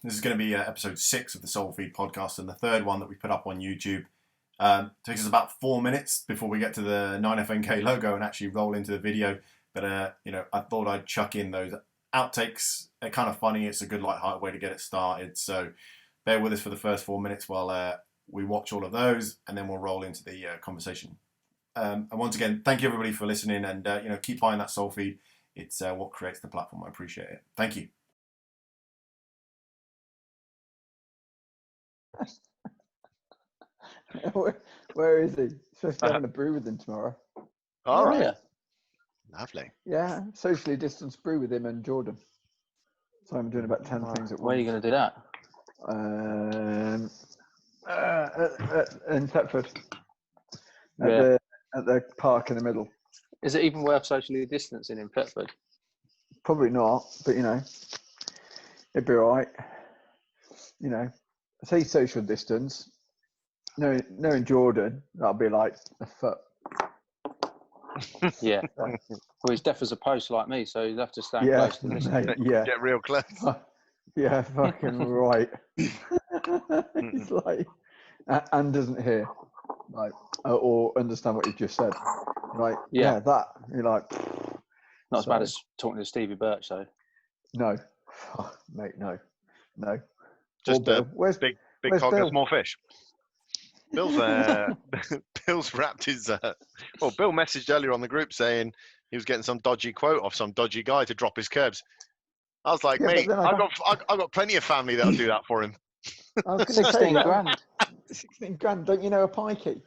This is going to be episode 6 of the SOULFEED podcast, and the third one that we put up on YouTube. Takes us about 4 minutes before we get to the 9FNK logo and actually roll into the video. But I thought I'd chuck in those outtakes. They're kind of funny. It's a good light-hearted way to get it started. So bear with us for the first 4 minutes while we watch all of those, and then we'll roll into the conversation. And once again, thank you everybody for listening, and keep buying that SOULFEED. It's what creates the platform. I appreciate it. Thank you. Where is he? He's supposed to be having a brew with him tomorrow. All right. Lovely. Yeah, socially distanced brew with him and Jordan. So I'm doing about 10 things at once. Where are you going to do that? In Thetford. Yeah. At the park in the middle. Is it even worth socially distancing in Thetford? Probably not, but it'd be all right. I say social distance. Knowing Jordan, that'll be like a foot. Yeah. Well, he's deaf as a post like me, so you'll have to stand close to listen. Mate, yeah. Get real close. Yeah, fucking right. It's like, and doesn't hear, like, or understand what you just said. Like, yeah, that you're like. Not as bad as talking to Stevie Birch, though. No, mate, no. Just where's big where's cog Bill? and small fish. Bill's wrapped his. Bill messaged earlier on the group saying he was getting some dodgy quote off some dodgy guy to drop his curbs. I was like, mate, I've got plenty of family that'll do that for him. I was going to say 16 grand. 16 grand. Don't you know a pikey?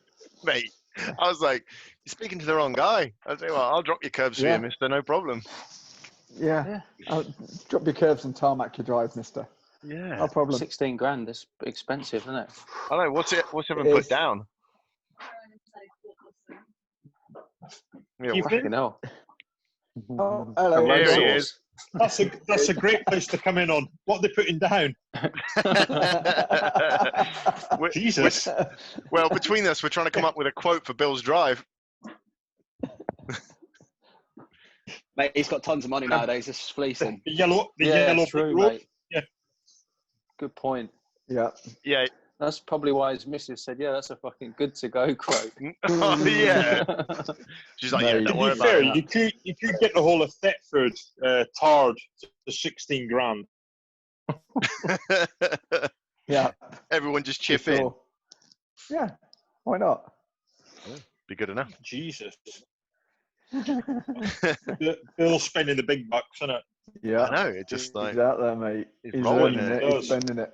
Mate, I was like, you're speaking to the wrong guy. I say, well, I'll drop your curbs for you, mister, no problem. Yeah. I'll drop your curbs and tarmac your drive, mister. Yeah. No problem. 16 grand. That's expensive, isn't it? I know. What's everyone put down? Yeah, fucking hell. Oh, hello. Here he is. That's a great place to come in on. What are they putting down? Jesus. Well, between us, we're trying to come up with a quote for Bill's drive. Mate, he's got tons of money nowadays. This is fleecing. The yellow true, road. mate. Yeah. Good point. Yeah. Yeah. That's probably why his missus said, yeah, that's a fucking good to go quote. Oh, yeah. She's like, yeah, don't worry about it. You could get the whole of Thetford tarred to 16 grand. Yeah. Everyone just chip in. Yeah. Why not? Be good enough. Jesus. Bill's spending the big bucks, isn't it? Yeah. I know. It's just like. He's out there, mate. He's rolling earning it. He's spending it.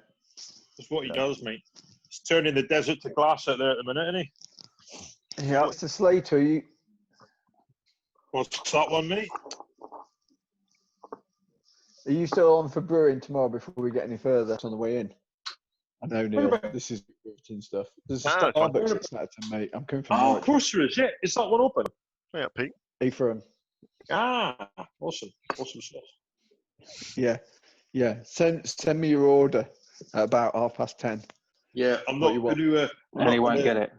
That's what he does, mate. He's turning the desert to glass out there at the minute, isn't he? Yeah, it's a sleigh to you. What's that one, mate? Are you still on for brewing tomorrow before we get any further? That's on the way in. I know, Neil. This is routine stuff. There's a Starbucks at Snetterton, mate. I'm coming from of course there is. Yeah, is that one open? Yeah, Pete. Ephraim. Ah, awesome stuff. Yeah. Send me your order at about 10:30. Yeah, I'm not going to. And he won't get it.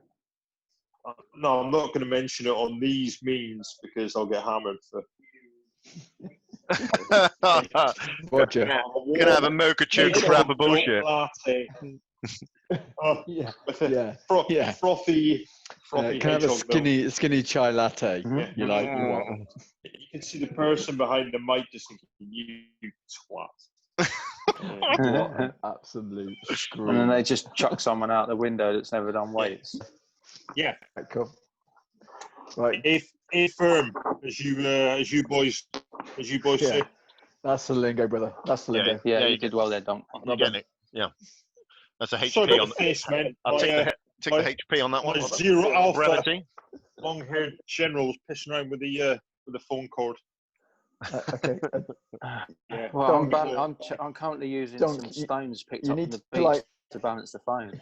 No, I'm not going to mention it on these means because I'll get hammered for. Roger. Gonna have a mocha choke crap of bullshit. Latte. Frothy. Can I have a skinny chai latte? Mm-hmm. You want? You can see the person behind the mic just thinking, you twat. What an absolute screw. And then they just chuck someone out the window that's never done weights. Yeah. Cool. Right. A firm, as you boys say. That's the lingo, brother. That's the lingo. Yeah, you did well there, Don. You get it. Yeah. That's a HP Sorry on the face, man. I'll take the HP on that one. Zero alpha. Brevity. Long-haired general was pissing around with the phone cord. Okay. Yeah. Well, I'm currently using some stones picked up from the beach to balance the phone.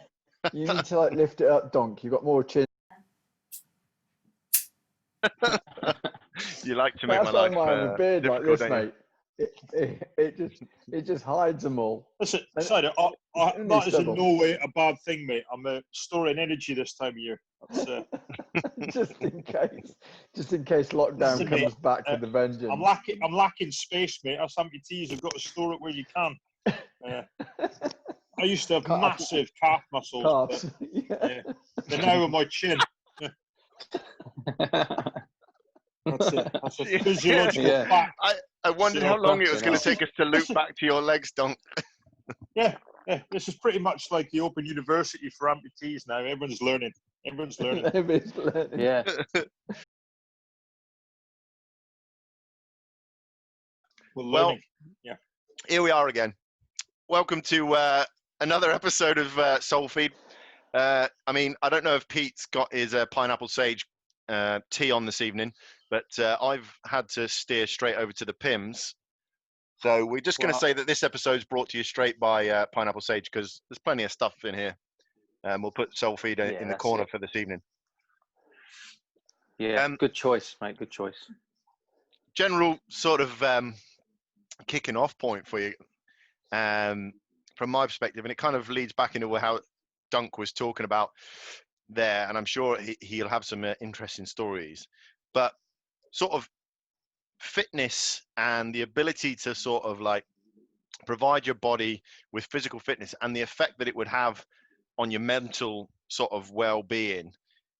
You need to lift it up, Donk. You've got more chin. You like to make That's my life why I have a beard like this, don't you? mate. It just hides them all. Listen, that is in no way a bad thing, mate. I'm storing energy this time of year. That's, just in case lockdown comes back with a vengeance. I'm lacking space, mate. Us amputees have got to store it where you can. I used to have massive calf muscles. But, they're now on my chin. That's it. That's a physiological fact. I wondered how long it was going to take us to loop back to your legs, Dunk. Yeah. This is pretty much like the Open University for amputees now. Everyone's learning. Yeah. Well, here we are again. Welcome to another episode of SOULFEED. I mean, I don't know if Pete's got his pineapple sage tea on this evening, but I've had to steer straight over to the Pims. So we're just going to say that this episode is brought to you straight by Pineapple Sage, because there's plenty of stuff in here. We'll put SOULFEED in the corner for this evening. Yeah, good choice, mate. Good choice. General sort of kicking off point for you from my perspective, and it kind of leads back into how Dunk was talking about there, and I'm sure he'll have some interesting stories. But sort of fitness and the ability to sort of like provide your body with physical fitness and the effect that it would have on your mental sort of well-being.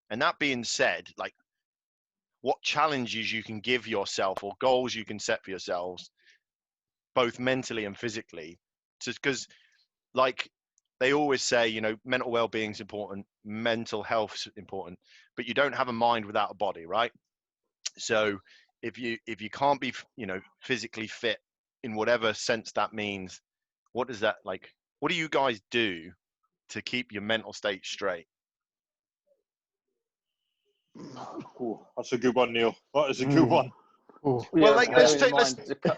And that being said, like, what challenges you can give yourself or goals you can set for yourselves, both mentally and physically, because like they always say, you know, mental well-being is important, mental health is important, but you don't have a mind without a body, right? So if you can't be, you know, physically fit in whatever sense that means, what does that like? What do you guys do to keep your mental state straight? That's a good one, Neil. That is a good one. Well, like,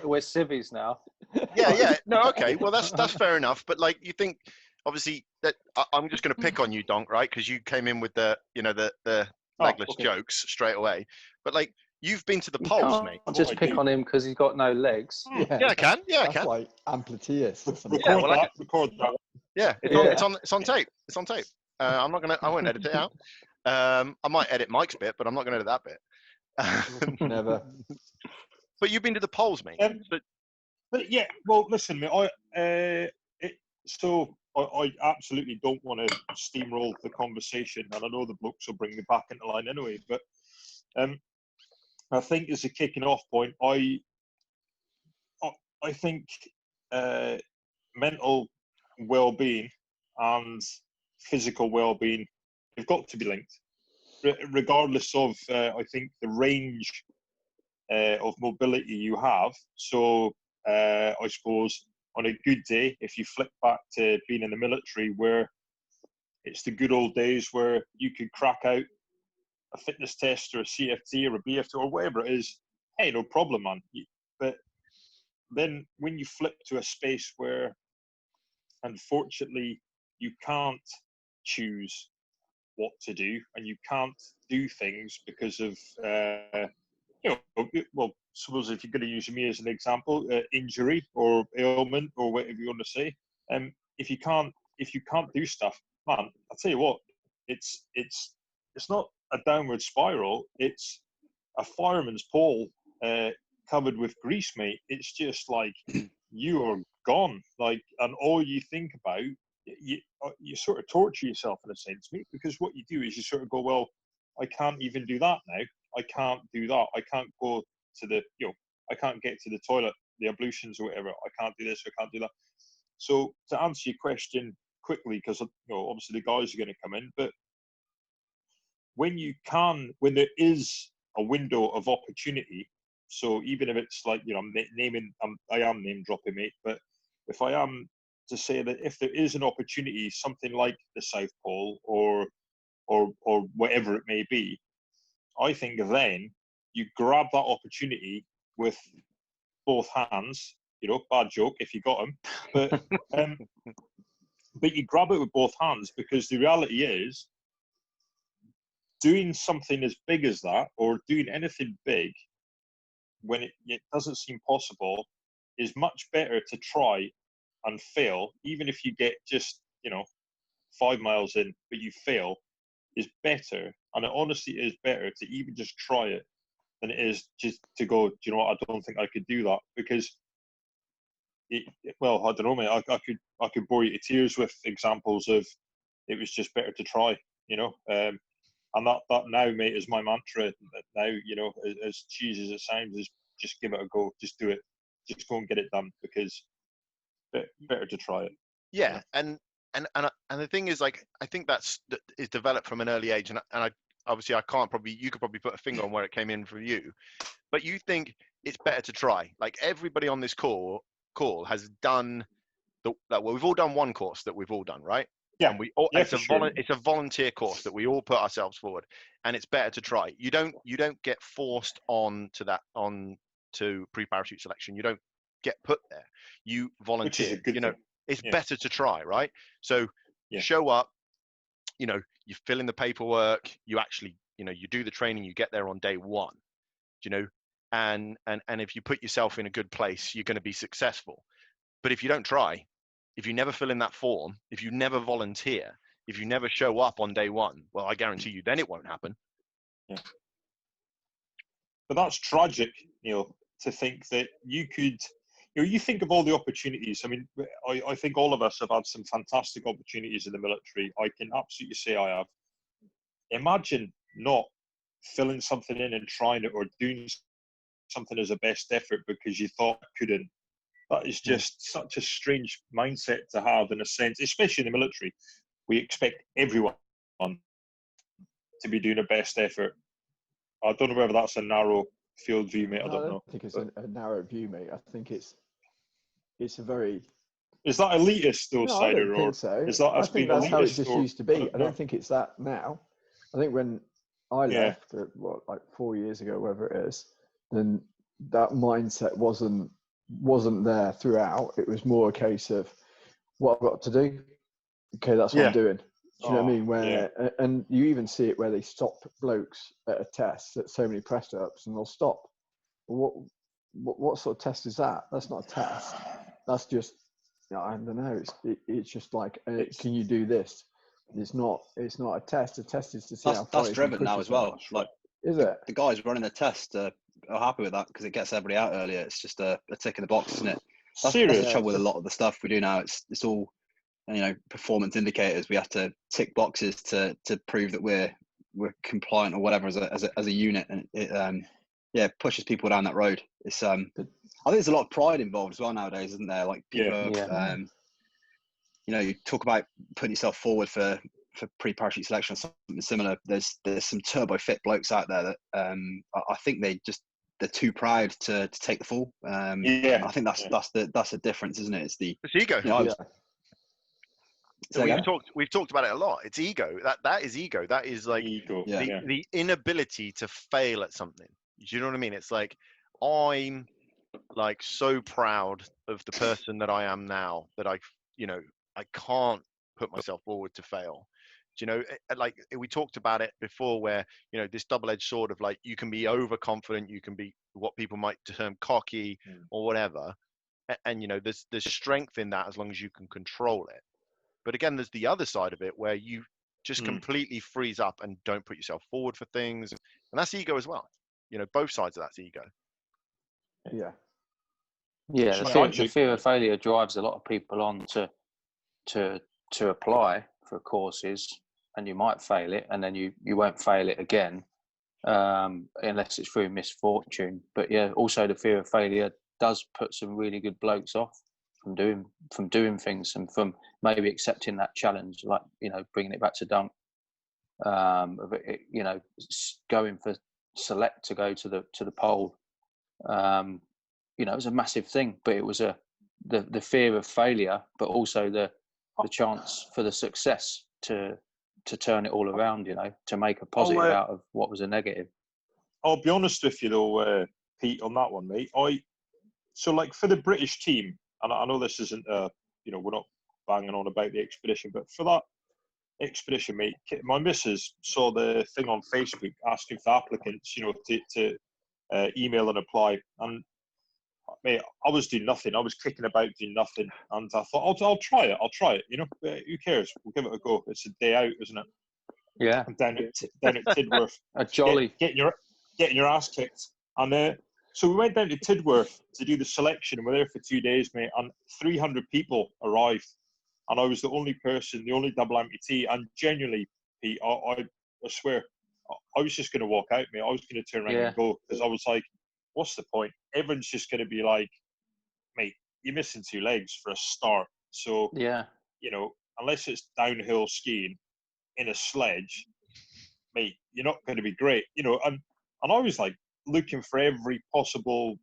we're civvies now. Yeah. No, okay. Well, that's fair enough. But like, you think, obviously, that I'm just going to pick on you, Donk, right? Because you came in with the legless jokes straight away. But like, you've been to the polls, mate. Just pick on him because he's got no legs. Yeah, I can. Yeah, I can. That's like amputees. Record that. Yeah, it's on tape. It's on tape. I won't edit it out. I might edit Mike's bit, but I'm not going to edit that bit. Never. But you've been to the polls, mate. But yeah, well, listen, mate. I absolutely don't want to steamroll the conversation, and I know the blokes will bring me back into line anyway. But I think as a kicking off point, I think mental well-being and physical well-being have got to be linked, regardless of I think the range of mobility you have. So I suppose on a good day, if you flick back to being in the military, where it's the good old days where you could crack out a fitness test or a CFT or a BFT or whatever it is, hey, no problem, man. But then when you flip to a space where, unfortunately, you can't choose what to do and you can't do things because of, well, suppose if you're going to use me as an example, injury or ailment or whatever you want to say, if you can't do stuff, man, I'll tell you what, it's not a downward spiral. It's a fireman's pole covered with grease, mate. It's just like you are gone. Like, and all you think about, you sort of torture yourself in a sense, mate, because what you do is you sort of go, well, I can't even do that now. I can't do that. I can't go to the, I can't get to the toilet, the ablutions or whatever. I can't do this. I can't do that. So to answer your question quickly, because obviously the guys are going to come in, but when there is a window of opportunity, so even if it's like, I am name dropping, mate, but if I am to say that if there is an opportunity, something like the South Pole or whatever it may be, I think then you grab that opportunity with both hands. Bad joke if you got them, but you grab it with both hands, because the reality is, doing something as big as that, or doing anything big when it doesn't seem possible, is much better to try and fail, even if you get just 5 miles in, but you fail, is better. And it honestly is better to even just try it than it is just to go, do you know what, I don't think I could do that. Because well, I don't know, mate. I could bore you to tears with examples of it was just better to try, you know. And that now, mate, is my mantra. Now, you know, as cheesy as it sounds, is just give it a go. Just do it. Just go and get it done, because better to try it. Yeah, and the thing is, like, I think that is developed from an early age, and I obviously you could probably put a finger on where it came in for you, but you think it's better to try. Like, everybody on this call has done we've all done one course that we've all done, right? Yeah. And it's a volunteer course that we all put ourselves forward, and it's better to try. You don't get forced on to pre-parachute selection. You don't get put there. You volunteer. Which is a good thing. It's better to try, right? So show up, you fill in the paperwork, you actually, you do the training, you get there on day one, and if you put yourself in a good place, you're going to be successful. But if you don't try, if you never fill in that form, if you never volunteer, if you never show up on day one, well, I guarantee you, then it won't happen. Yeah. But that's tragic, Neil, to think that you could, you think of all the opportunities. I mean, I think all of us have had some fantastic opportunities in the military. I can absolutely say I have. Imagine not filling something in and trying it, or doing something as a best effort because you thought couldn't. That is just such a strange mindset to have, in a sense, especially in the military. We expect everyone to be doing a best effort. I don't know whether that's a narrow field view, mate. I don't know. I think it's a narrow view, mate. I think it's a very... Is that elitist, though, Sider? I don't think so. Is that I think that's how it just used to be. I don't know. think it's that now. I think when I left, like 4 years ago, whatever it is, then that mindset wasn't there throughout. It was more a case of what I've got to do. Okay, that's what I'm doing. Do you know what I mean? And you even see it where they stop blokes at a test at so many press ups, and they'll stop. What sort of test is that? That's not a test. That's just, I don't know. It's just like, can you do this? It's not a test. A test is to see how far that's driven now as well. Like, is it? The guys running the test are happy with that because it gets everybody out earlier. It's just a tick in the box, isn't it? That's the trouble with a lot of the stuff we do now. It's all, performance indicators. We have to tick boxes to prove that we're compliant or whatever as a unit, and it pushes people down that road. It's I think there's a lot of pride involved as well nowadays, isn't there? Like people you talk about putting yourself forward for pre-parachute selection or something similar. There's some turbo fit blokes out there that I think they're too proud to take the fall. I think that's the difference, isn't it? It's ego. So we've talked about it a lot. It's ego. That is ego. That is like ego. The inability to fail at something. Do you know what I mean? It's like, I'm like so proud of the person that I am now that I can't put myself forward to fail. Do you know, like we talked about it before, where, this double-edged sword of, like, you can be overconfident, you can be what people might term cocky or whatever. And, there's strength in that as long as you can control it. But again, there's the other side of it where you just completely freeze up and don't put yourself forward for things. And that's ego as well. Both sides of that's ego. Yeah. Yeah, the fear of failure drives a lot of people on to apply for courses, and you might fail it, and then you won't fail it again, unless it's through misfortune. But yeah, also the fear of failure does put some really good blokes off from doing things, and from maybe accepting that challenge, like, bringing it back to dunk, going for select to go to the pole. It was a massive thing, but it was the fear of failure, but also the chance for the success to turn it all around, to make a positive out of what was a negative. I'll be honest with you though, Pete, on that one, mate. So like for the British team, and I know this isn't, we're not banging on about the expedition, but for that expedition, mate, my missus saw the thing on Facebook asking for applicants, to email and apply, and mate, I was doing nothing. I was kicking about doing nothing, and I thought, I'll try it. Who cares? We'll give it a go. It's a day out, isn't it? Yeah. I'm down at Tidworth. A jolly getting your ass kicked, and So we went down to Tidworth to do the selection, and we're there for 2 days, mate, and 300 people arrived. And I was the only person, the only double amputee, and genuinely, Pete, I swear, I was just going to walk out, mate. I was going to turn around and go, because I was like, what's the point? Everyone's just going to be like, mate, you're missing 2 legs for a start. So, you know, unless it's downhill skiing in a sledge, mate, you're not going to be great. You know, and I was like looking for every possible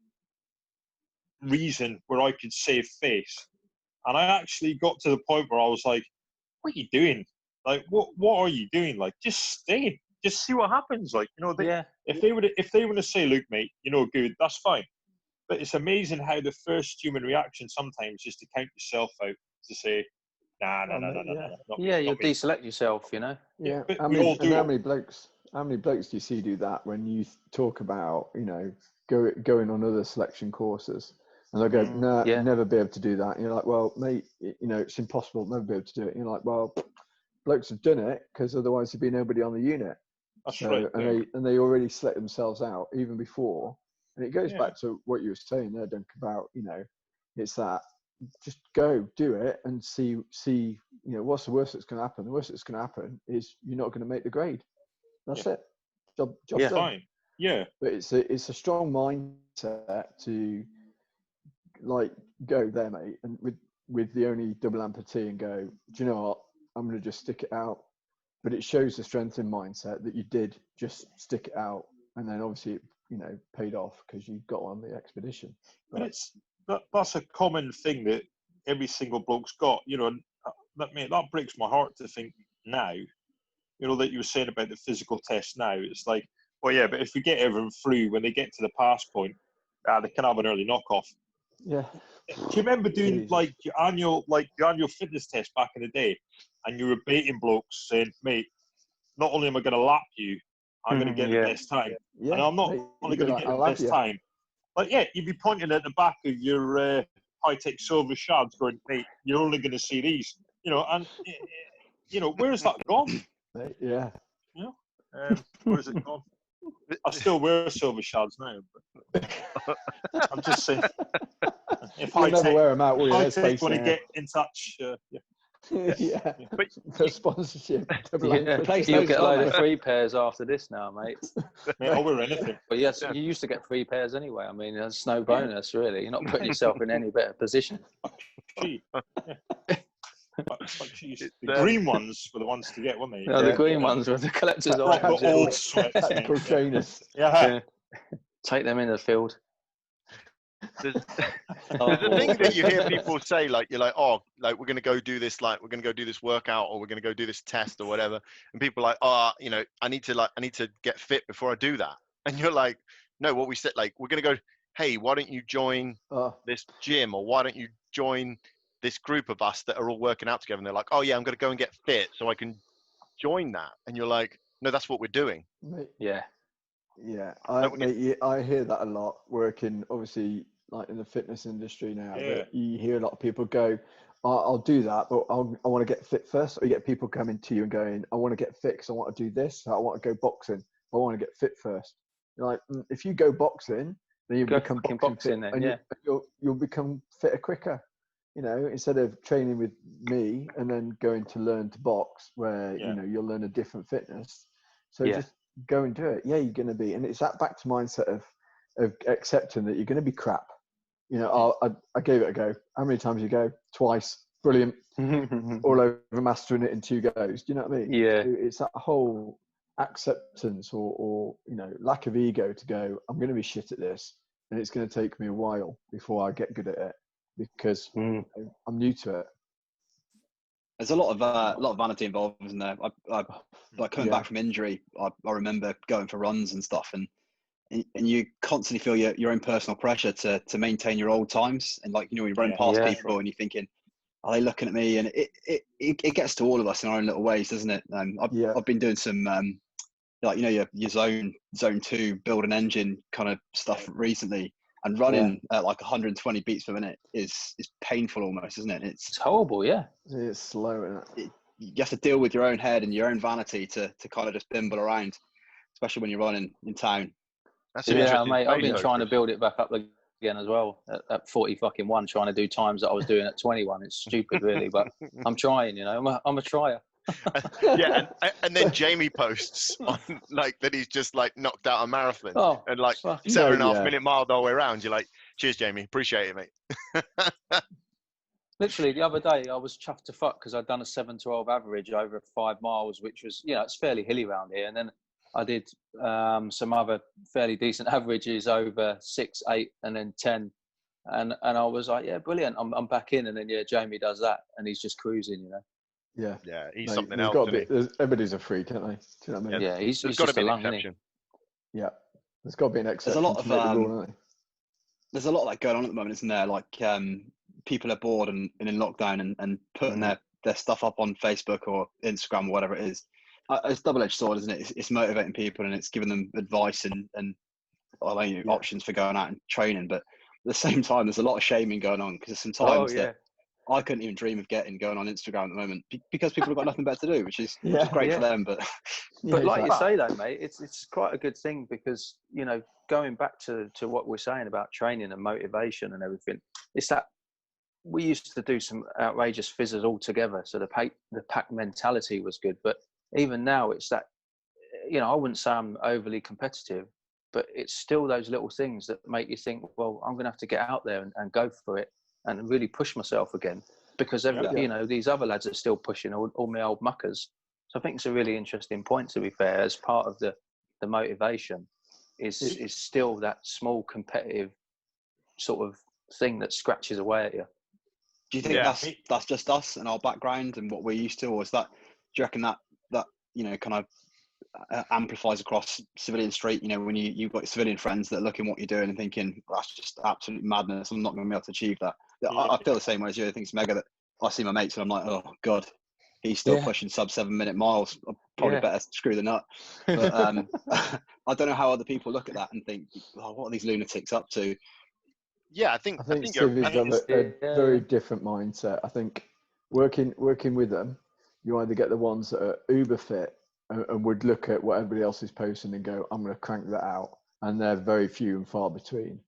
reason where I could save face. And I actually got to the point where I was like, what are you doing? Like, what are you doing? Like, just stay. Just see what happens. Like, you know, if they were to say, look, mate, you know, good, that's fine. But it's amazing how the first human reaction sometimes is to count yourself out, to say, nah. Yeah, you'll deselect yourself, you know? Yeah. But how many blokes do you see do that when you talk about, you know, going on other selection courses? And they'll go, no, never be able to do that. And you're like, well, mate, you know, it's impossible, never be able to do it. And you're like, well, blokes have done it because otherwise there'd be nobody on the unit. That's right. And they already select themselves out even before. And it goes back to what you were saying there, Dunk, about, you know, it's that just go do it and see, you know, what's the worst that's going to happen? The worst that's going to happen is you're not going to make the grade. That's it. Job done. Fine. Yeah. But it's a strong mindset to like go there, mate, and with the only double amputee and go, do you know what? I'm going to just stick it out. But it shows the strength in mindset that you did just stick it out, and then obviously it, you know, paid off because you got on the expedition. But that's a common thing that every single bloke's got, you know. And that breaks my heart to think now, you know, that you were saying about the physical test now. It's like, well, yeah, but if we get everyone through, when they get to the pass point, they can have an early knockoff. Yeah. Do you remember doing like your annual fitness test back in the day, and you were baiting blokes saying, mate, not only am I going to lap you, I'm going to get the best time. Yeah. And I'm not only going to get the best time. But yeah, you'd be pointing at the back of your high-tech silver shards going, mate, you're only going to see these. You know, and, you know, where has that gone? Yeah. You know, where has it gone? I still wear silver shards now, but I'm just saying. If You'll never wear them out, will you? want to get in touch, yeah. But for sponsorship. You'll get a load of free pairs after this now, mate. Mate, I'll wear anything. But yes, you used to get free pairs anyway. I mean, there's no bonus, really. You're not putting yourself in any better position. The green ones were the ones to get, weren't they? No, the green ones were the collector's items. The old sweats. Tactical trainers. Yeah. Take them in the field. There's a thing that you hear people say, like, you're like, oh, like, we're going to go do this, like, we're going to go do this workout, or we're going to go do this test or whatever. And people are like, oh, you know, I need to get fit before I do that. And you're like, no, what we said, like, we're going to go, hey, why don't you join this gym, or why don't you join this group of us that are all working out together? And they're like, oh yeah, I'm going to go and get fit so I can join that. And you're like, no, that's what we're doing. Yeah. I hear that a lot working, obviously, like in the fitness industry now. That you hear a lot of people go, I'll do that, but I want to get fit first. Or you get people coming to you and going, I want to get fit because I want to do this. I want to go boxing. I want to get fit first. You're like, if you go boxing, then you become boxing fit, then, you'll become fitter quicker. You know, instead of training with me and then going to learn to box, where you know you'll learn a different fitness. So just go and do it. Yeah, you're going to be, and it's that back to mindset of accepting that you're going to be crap. You know, I gave it a go. How many times you go? Twice. Brilliant. All over mastering it in 2 goes. Do you know what I mean? Yeah. So it's that whole acceptance or you know, lack of ego to go, I'm going to be shit at this, and it's going to take me a while before I get good at it because I'm new to it. There's a lot of vanity involved, isn't there? I like coming back from injury. I remember going for runs and stuff, and you constantly feel your own personal pressure to maintain your old times, and like, you know, you run past people and you're thinking, are they looking at me? And it gets to all of us in our own little ways, doesn't it? I've been doing some like, you know, your zone 2 build an engine kind of stuff recently, and running at like 120 beats per minute is painful almost, isn't it? It's horrible. Yeah, it's slow. You have to deal with your own head and your own vanity to kind of just bimble around, especially when you're running in town. That's an interesting mate. I've space, been trying to build it back up again as well at 40-1, trying to do times that I was doing at 21. It's stupid, really, but I'm trying. You know, I'm a trier. Yeah, and then Jamie posts on like that he's just like knocked out a marathon and like 7.5 minute mile the whole way around. You're like, cheers, Jamie, appreciate it, mate. Literally, the other day I was chuffed to fuck because I'd done a 7:12 average over 5 miles, which was, you know, it's fairly hilly around here. And then I did some other fairly decent averages over 6, 8, and then 10. And I was like, yeah, brilliant. I'm back in. And then Jamie does that, and he's just cruising, you know. Yeah, he's something else. Everybody's a freak, aren't they? Do you know what I mean? Yeah, he's got to be an exception. isn't he? Yeah, there's got to be an exception. There's a lot of there's a lot of that going on at the moment, isn't there? Like people are bored and in lockdown and putting their stuff up on Facebook or Instagram or whatever it is. It's a double-edged sword, isn't it? It's motivating people and it's giving them advice and options for going out and training. But at the same time, there's a lot of shaming going on because there's some times that I couldn't even dream of going on Instagram at the moment because people have got nothing better to do, which is great for them. But like you say, though, mate, it's quite a good thing because, you know, going back to what we're saying about training and motivation and everything, it's that we used to do some outrageous fizzes all together. So the pack mentality was good. But even now, it's that, you know, I wouldn't say I'm overly competitive, but it's still those little things that make you think, well, I'm going to have to get out there and go for it and really push myself again because, you know, these other lads are still pushing all my old muckers. So I think it's a really interesting point, to be fair, as part of the motivation is still that small competitive sort of thing that scratches away at you. Do you think that's just us and our background and what we're used to, or is that? Do you reckon that you know kind of amplifies across civilian street? You know, when you've got civilian friends that are looking what you're doing and thinking that's just absolute madness. I'm not going to be able to achieve that. I feel the same way as you. I think it's mega that I see my mates and I'm like, oh god, he's still pushing sub 7 minute miles. I'll probably better screw the nut. But I don't know how other people look at that and think, oh, what are these lunatics up to? Yeah, I think civvies have a very different mindset. I think working with them, you either get the ones that are uber fit and would look at what everybody else is posting and go, I'm going to crank that out. And they're very few and far between.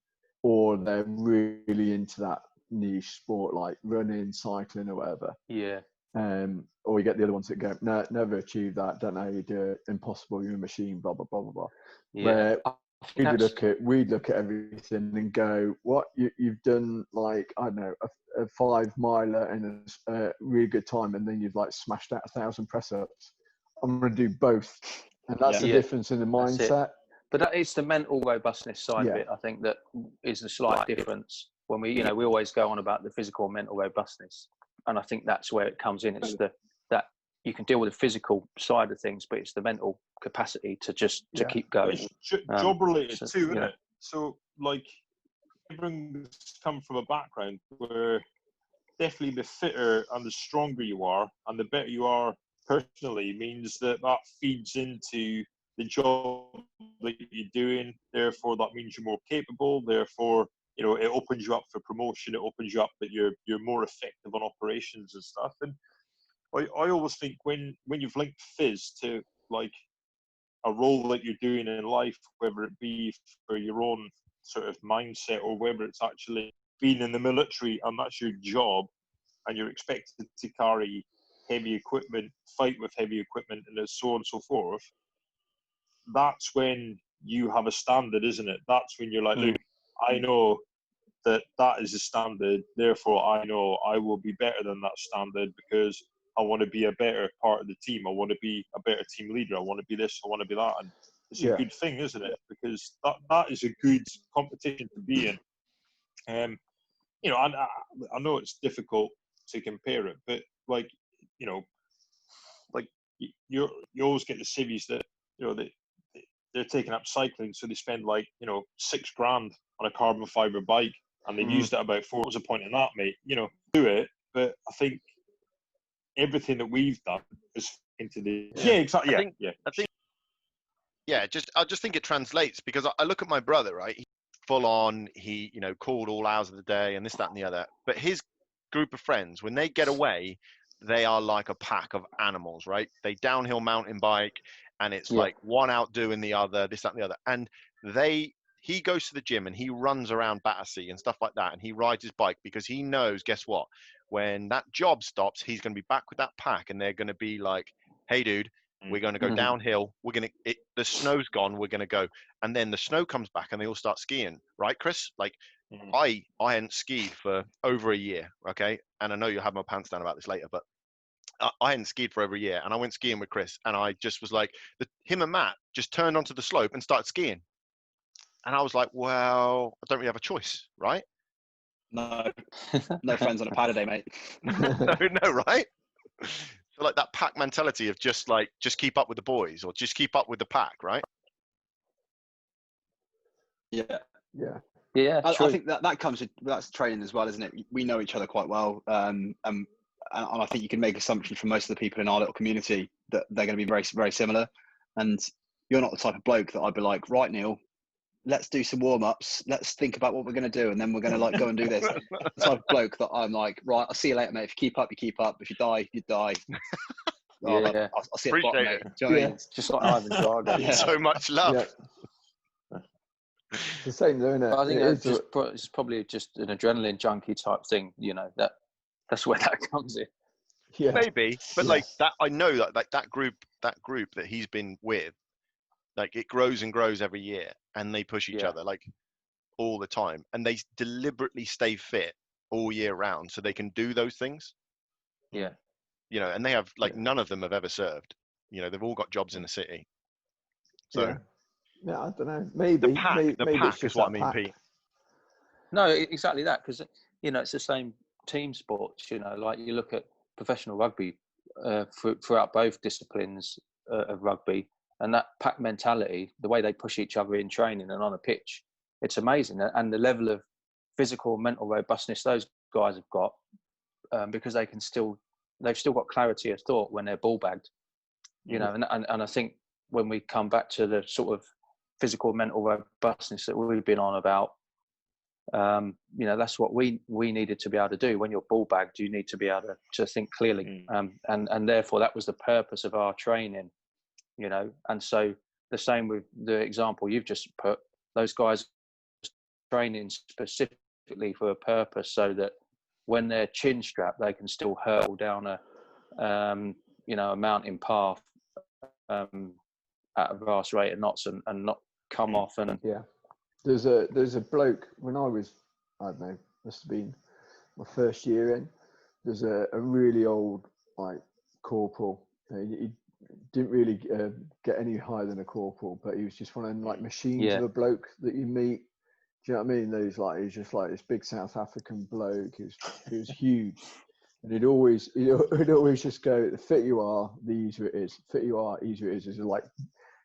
Or they're really into that niche sport like running, cycling or whatever. Yeah. Or you get the other ones that go, no, never achieve that, don't know how you do it, impossible, you're a machine, blah, blah, blah, blah, blah. Yeah. We'd look at everything and go, what, you've done like, I don't know, a 5 miler in a really good time and then you've like smashed out 1,000 press-ups. I'm going to do both. And that's the difference in the mindset. But it's the mental robustness side of it, I think, that is the slight difference. When we always go on about the physical and mental robustness. And I think that's where it comes in. It's that you can deal with the physical side of things, but it's the mental capacity to keep going. It's job related too, isn't it? So like everyone's come from a background where definitely the fitter and the stronger you are and the better you are personally means that feeds into the job that you're doing. Therefore, that means you're more capable. Therefore, you know, it opens you up for promotion. It opens you up that you're more effective on operations and stuff. And I always think when you've linked phys to like a role that you're doing in life, whether it be for your own sort of mindset or whether it's actually being in the military and that's your job and you're expected to carry heavy equipment, fight with heavy equipment and so on and so forth, that's when you have a standard, isn't it? That's when you're like, look, I know that is a standard, therefore I know I will be better than that standard because I want to be a better part of the team. I want to be a better team leader. I want to be this, I want to be that. And it's a good thing, isn't it? Because that is a good competition to be in. You know, I know it's difficult to compare it, but like, you know, like you always get the civvies that, you know, they're taking up cycling, so they spend like, you know, $6,000 on a carbon fiber bike, and they've used it about 4. What's the point in that, mate? You know, do it. But I think everything that we've done is into the exactly. I just think it translates because I look at my brother, right? He's full on. He, you know, called all hours of the day and this, that, and the other. But his group of friends, when they get away, they are like a pack of animals, right? They downhill mountain bike, and it's like one outdoing the other, this, that, and the other. And he goes to the gym and he runs around Battersea and stuff like that, and he rides his bike because he knows, guess what? When that job stops, he's going to be back with that pack, and they're going to be like, "Hey, dude, we're going to go downhill. The snow's gone. We're going to go." And then the snow comes back, and they all start skiing, right, Chris? Like, I hadn't skied for over a year, okay? And I know you'll have my pants down about this later, but I hadn't skied for over a year, and I went skiing with Chris, and I just was like, him and Matt just turned onto the slope and started skiing. And I was like, well, I don't really have a choice, right? No, no friends on a pad a day, mate. no, right? So like that pack mentality of just keep up with the boys or just keep up with the pack, right? Yeah. I think that comes with that's training as well, isn't it? We know each other quite well, and I think you can make assumptions from most of the people in our little community that they're going to be very, very similar. And you're not the type of bloke that I'd be like, right, Neil, let's do some warm-ups. Let's think about what we're going to do, and then we're going to like go and do this. The type of bloke that I'm like, right, I'll see you later, mate. If you keep up, you keep up. If you die, you die. Yeah, I'll see you at the bottom, mate. Do you know what I mean? Just like Ivan Drago. So much love. Yeah. It's the same, though, isn't it? I think it's probably just an adrenaline junkie type thing. You know, that's where that comes in. Yeah. Maybe, but like that, I know that like that group that he's been with, like it grows and grows every year, and they push each other like all the time, and they deliberately stay fit all year round so they can do those things. Yeah. You know, and they have like none of them have ever served. You know, they've all got jobs in the city. So yeah, I don't know. Maybe the pack is what I mean, Pete. No, exactly that, because you know it's the same team sports. You know, like you look at professional rugby throughout both disciplines of rugby, and that pack mentality, the way they push each other in training and on a pitch, it's amazing. And the level of physical and mental robustness those guys have got, because they've still got clarity of thought when they're ball bagged. You know, and I think when we come back to the sort of physical and mental robustness that we've been on about, you know, that's what we needed to be able to do. When you're ball bagged, you need to be able to think clearly, and therefore that was the purpose of our training. You know, and so the same with the example you've just put. Those guys training specifically for a purpose, so that when they're chin strapped, they can still hurtle down a mountain path at a vast rate of knots and not come off. And there's a bloke when I was, I don't know, must have been my first year in. There's a really old like corporal. He didn't really get any higher than a corporal, but he was just one of them like machines of a bloke that you meet. Do you know what I mean? He's just like this big South African bloke. He was huge, and he'd always just go, "The fitter you are, the easier it is. The fitter you are, the easier it is." It's like,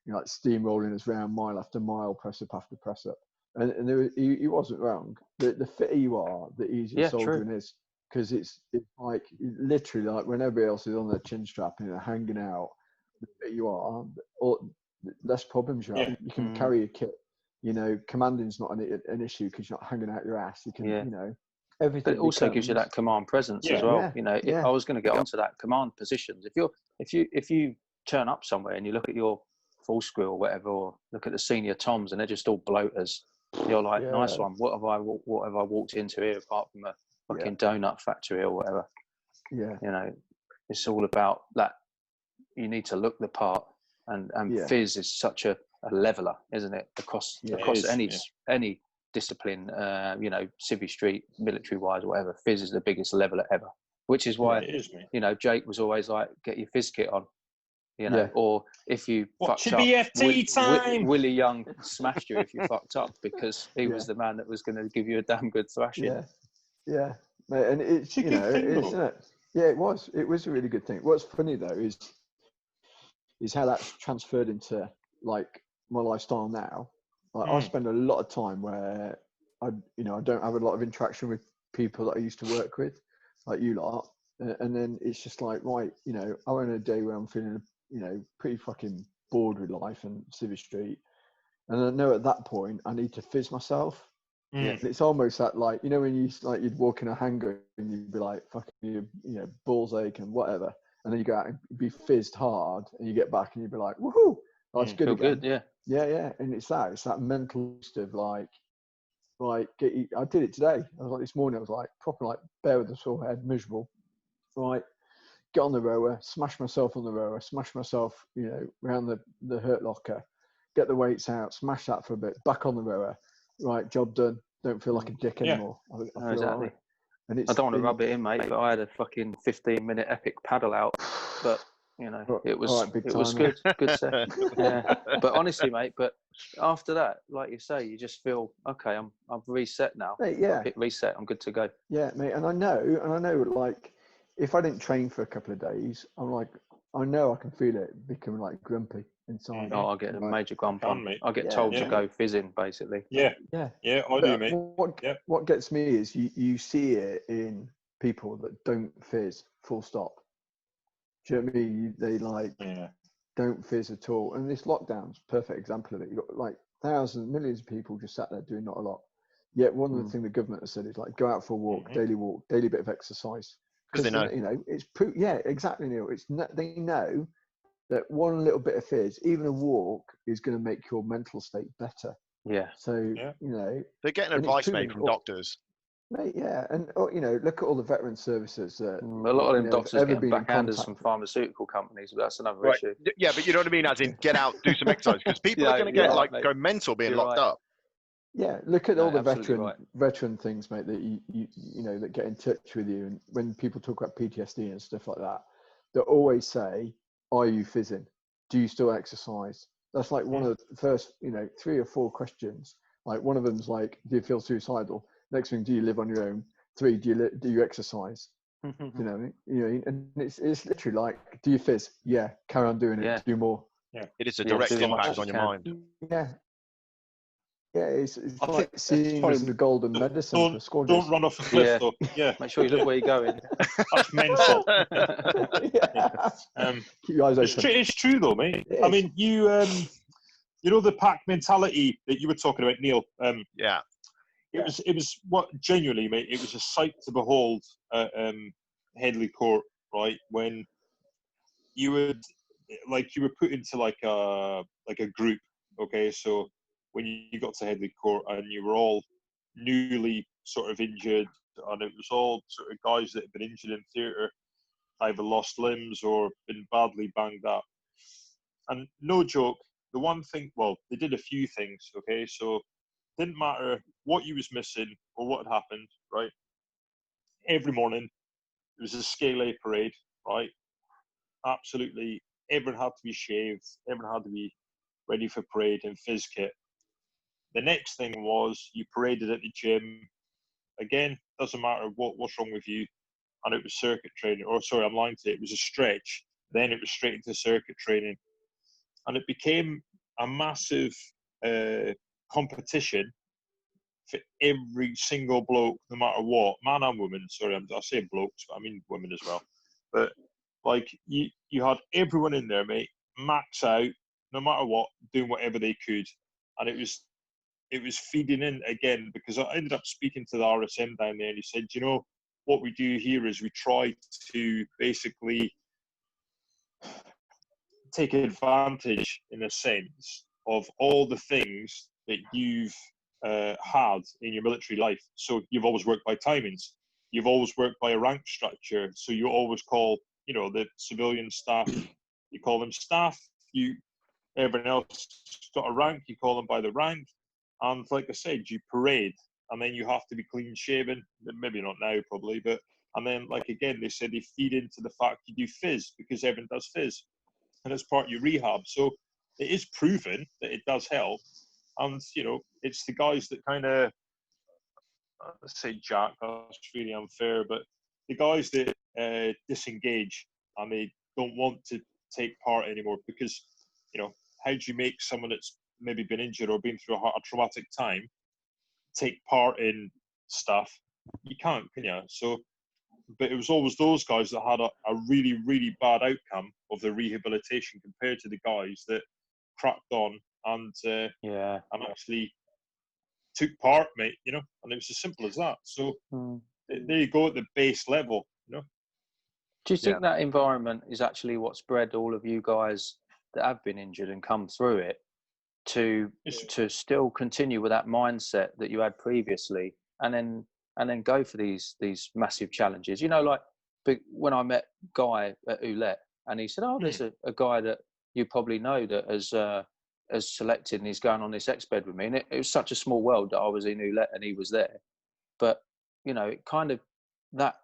you know, like steamrolling us around mile after mile, press up after press up. And he wasn't wrong. The fitter you are, the easier soldiering is, because it's like literally like when everybody else is on their chin strap and they're hanging out, the fitter you are, or less problems you have. You can carry a kit. You know, commanding's not an issue because you're not hanging out your ass. You can, you know, everything. But it also gives you that command presence as well. Yeah, you know, I was going to get onto that command positions. If you turn up somewhere and you look at your full screw or whatever, or look at the senior toms and they're just all bloaters, you're like, nice one. What have I walked into here apart from a fucking donut factory or whatever? Yeah. You know, it's all about that. You need to look the part, and Fizz is such a leveler, isn't it? Across any discipline, you know, civvy street, military wise, whatever. Fizz is the biggest leveler ever, which is why you know Jake was always like, get your Fizz kit on, you know, or if you fucked up, Willie Young smashed you if you fucked up, because he was the man that was going to give you a damn good thrashing. Yeah, mate, and it's you know, isn't it? Yeah, it was a really good thing. What's funny though is how that's transferred into like my lifestyle now. Like I spend a lot of time where I don't have a lot of interaction with people that I used to work with, like you lot, and then it's just like, right, you know, I'm on a day where I'm feeling, you know, pretty fucking bored with life and Civvy Street, and I know at that point I need to fizz myself. It's almost that, like, you know, when you'd walk in a hangar and you'd be like fucking you know, balls ache and whatever, and then you go out and be fizzed hard and you get back and you'd be like, woohoo, That's good again. Good, yeah. And it's that mental of like I did it today. I was like this morning. I was like proper like bare with the sore head, miserable. Right, get on the rower, smash myself on the rower, smash myself, around the hurt locker, get the weights out, smash that for a bit, back on the rower. Right, job done. Don't feel like a dick anymore. I feel exactly. right. And I don't want to rub it in, mate, but I had a fucking 15-minute epic paddle out, but it was good set. Yeah, but honestly, mate, but after that, like you say, you just feel okay. I've reset now. Mate, yeah, I've hit reset. I'm good to go. Yeah, mate, and I know, like if I didn't train for a couple of days, I'm like, I know I can feel it becoming like grumpy inside. Oh, I get a major grump on. I get told to go fizzing, basically. Yeah, I do, mate. What gets me is you see it in people that don't fizz, full stop. Do you know what I mean? They don't fizz at all. And this lockdown's a perfect example of it. You've got like thousands, millions of people just sat there doing not a lot. Yet one of the things the government has said is like, go out for a walk, daily bit of exercise. Because they know. It's yeah, exactly, Neil. They know that one little bit of fizz, even a walk, is going to make your mental state better. Yeah. So, they're getting advice, mate, from doctors. Mate, yeah. And, look at all the veteran services. A lot of them doctors getting backhanders from pharmaceutical companies, but that's another issue. Yeah, but you know what I mean? As in, get out, do some exercise. Because people are going to go mental being locked up. Yeah, look at all the veteran things, mate, that you that get in touch with you. And when people talk about PTSD and stuff like that, they always say, are you fizzing? Do you still exercise? That's like one of the first, 3 or 4 questions. Like one of them's like, do you feel suicidal? Next thing, do you live on your own? 3, do you exercise? And it's literally like, do you fizz? Yeah, carry on doing it. Do more. Yeah, it is a direct impact on your mind. Yeah. Yeah, it's like seeing the golden medicine for squadrons. Don't run off a cliff, though. Yeah. Make sure you look where you're going. That's mental. Keep your eyes open. It's true, though, mate. I mean, you the pack mentality that you were talking about, Neil. It was what genuinely, mate. It was a sight to behold at Headley Court, right? When you were put into like a group. Okay, so when you got to Headley Court and you were all newly sort of injured, and it was all sort of guys that had been injured in theatre, either lost limbs or been badly banged up. And no joke, the one thing, well, they did a few things, okay? So it didn't matter what you was missing or what had happened, right? Every morning, there was a Scale A parade, right? Absolutely, everyone had to be shaved, everyone had to be ready for parade in phys kit. The next thing was you paraded at the gym. Again, doesn't matter what's wrong with you. And it was circuit training. Or sorry, I'm lying to you. It was a stretch. Then it was straight into circuit training. And it became a massive competition for every single bloke, no matter what. Man and woman. Sorry, I say blokes, but I mean women as well. But like you had everyone in there, mate, max out, no matter what, doing whatever they could. And it was feeding in again, because I ended up speaking to the RSM down there, and he said, what we do here is we try to basically take advantage, in a sense, of all the things that you've had in your military life. So you've always worked by timings. You've always worked by a rank structure. So you always call, the civilian staff, you call them staff. Everyone else got a rank, you call them by the rank. And like I said, you parade, and then you have to be clean shaven. Maybe not now, probably, but and then like again, they said they feed into the fact you do phys, because everyone does phys, and it's part of your rehab. So it is proven that it does help, and it's the guys that kind of say jack. That's really unfair, but the guys that disengage and they don't want to take part anymore, because how do you make someone that's maybe been injured or been through a traumatic time take part in stuff? You can't, can you? So, but it was always those guys that had a really, really bad outcome of the rehabilitation compared to the guys that cracked on and actually took part, mate. And it was as simple as that. So there you go at the base level. Do you think that environment is actually what's bred all of you guys that have been injured and come through it to still continue with that mindset that you had previously, and then go for these massive challenges. You know, like when I met Guy at Oulette, and he said, "Oh, there's a guy that you probably know that has selected, and he's going on this X-Bed with me." And it was such a small world that I was in Oulette and he was there. But you know, it kind of that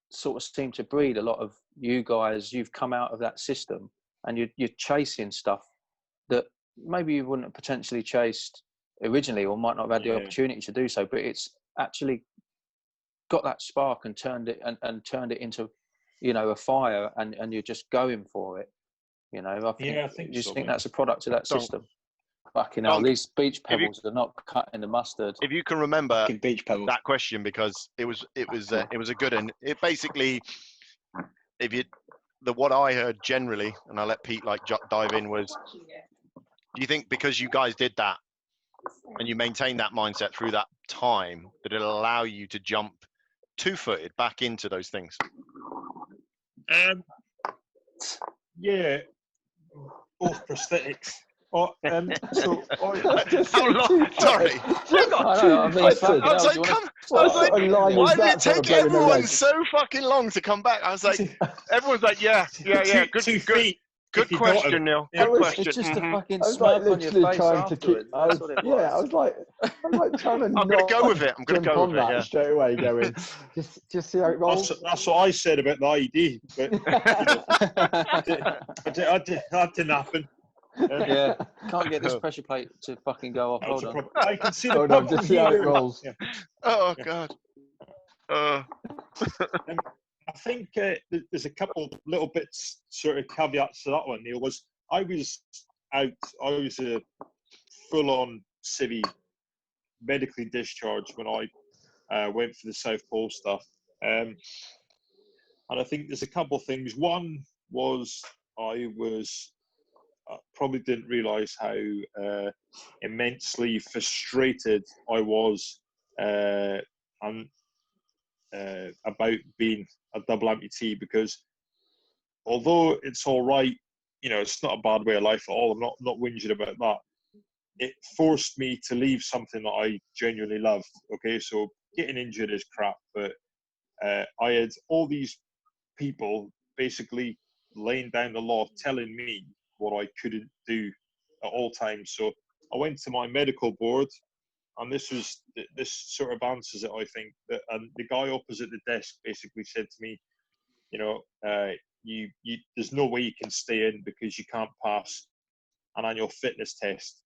sort of seemed to breed a lot of you guys. You've come out of that system, and you're chasing stuff that maybe you wouldn't have potentially chased originally, or might not have had the opportunity to do so. But it's actually got that spark and turned it into, you know, a fire, and you're just going for it. You know, I think that's a product of that system. Fucking hell, these beach pebbles are not cutting the mustard. If you can remember beach pebbles. that question, because it was a good one. It basically, what I heard generally, and I'll let Pete dive in, was, do you think because you guys did that and you maintained that mindset through that time, that it'll allow you to jump two-footed back into those things? Yeah, both prosthetics. So how long? Sorry. I was like, why did it take everyone so fucking long to come back? I was like, everyone's like, yeah. Good question, Neil. Good question. It's just a fucking smirk on your face afterwards. I was like trying to. I'm gonna go with it. I'm gonna go with it. Yeah. Straight away, going. Just see how it rolls. That's what I said about the IED, but that didn't happen. Yeah, can't get this pressure plate to fucking go off. Hold on. I can see the no, just see how it rolls. Yeah. Oh God. I think there's a couple little bits, sort of caveats to that one, Neil. I was a full-on civvy, medically discharged when I went for the South Pole stuff. And I think there's a couple of things. One was I probably didn't realise how immensely frustrated I was about being a double amputee, because although it's all right, you know, it's not a bad way of life at all. I'm not whinging about that. It forced me to leave something that I genuinely loved. Okay, so getting injured is crap, but I had all these people basically laying down the law, telling me what I couldn't do at all times. So I went to my medical board, and this sort of answers it, I think. And the guy opposite the desk basically said to me, you know, there's no way you can stay in because you can't pass an annual fitness test.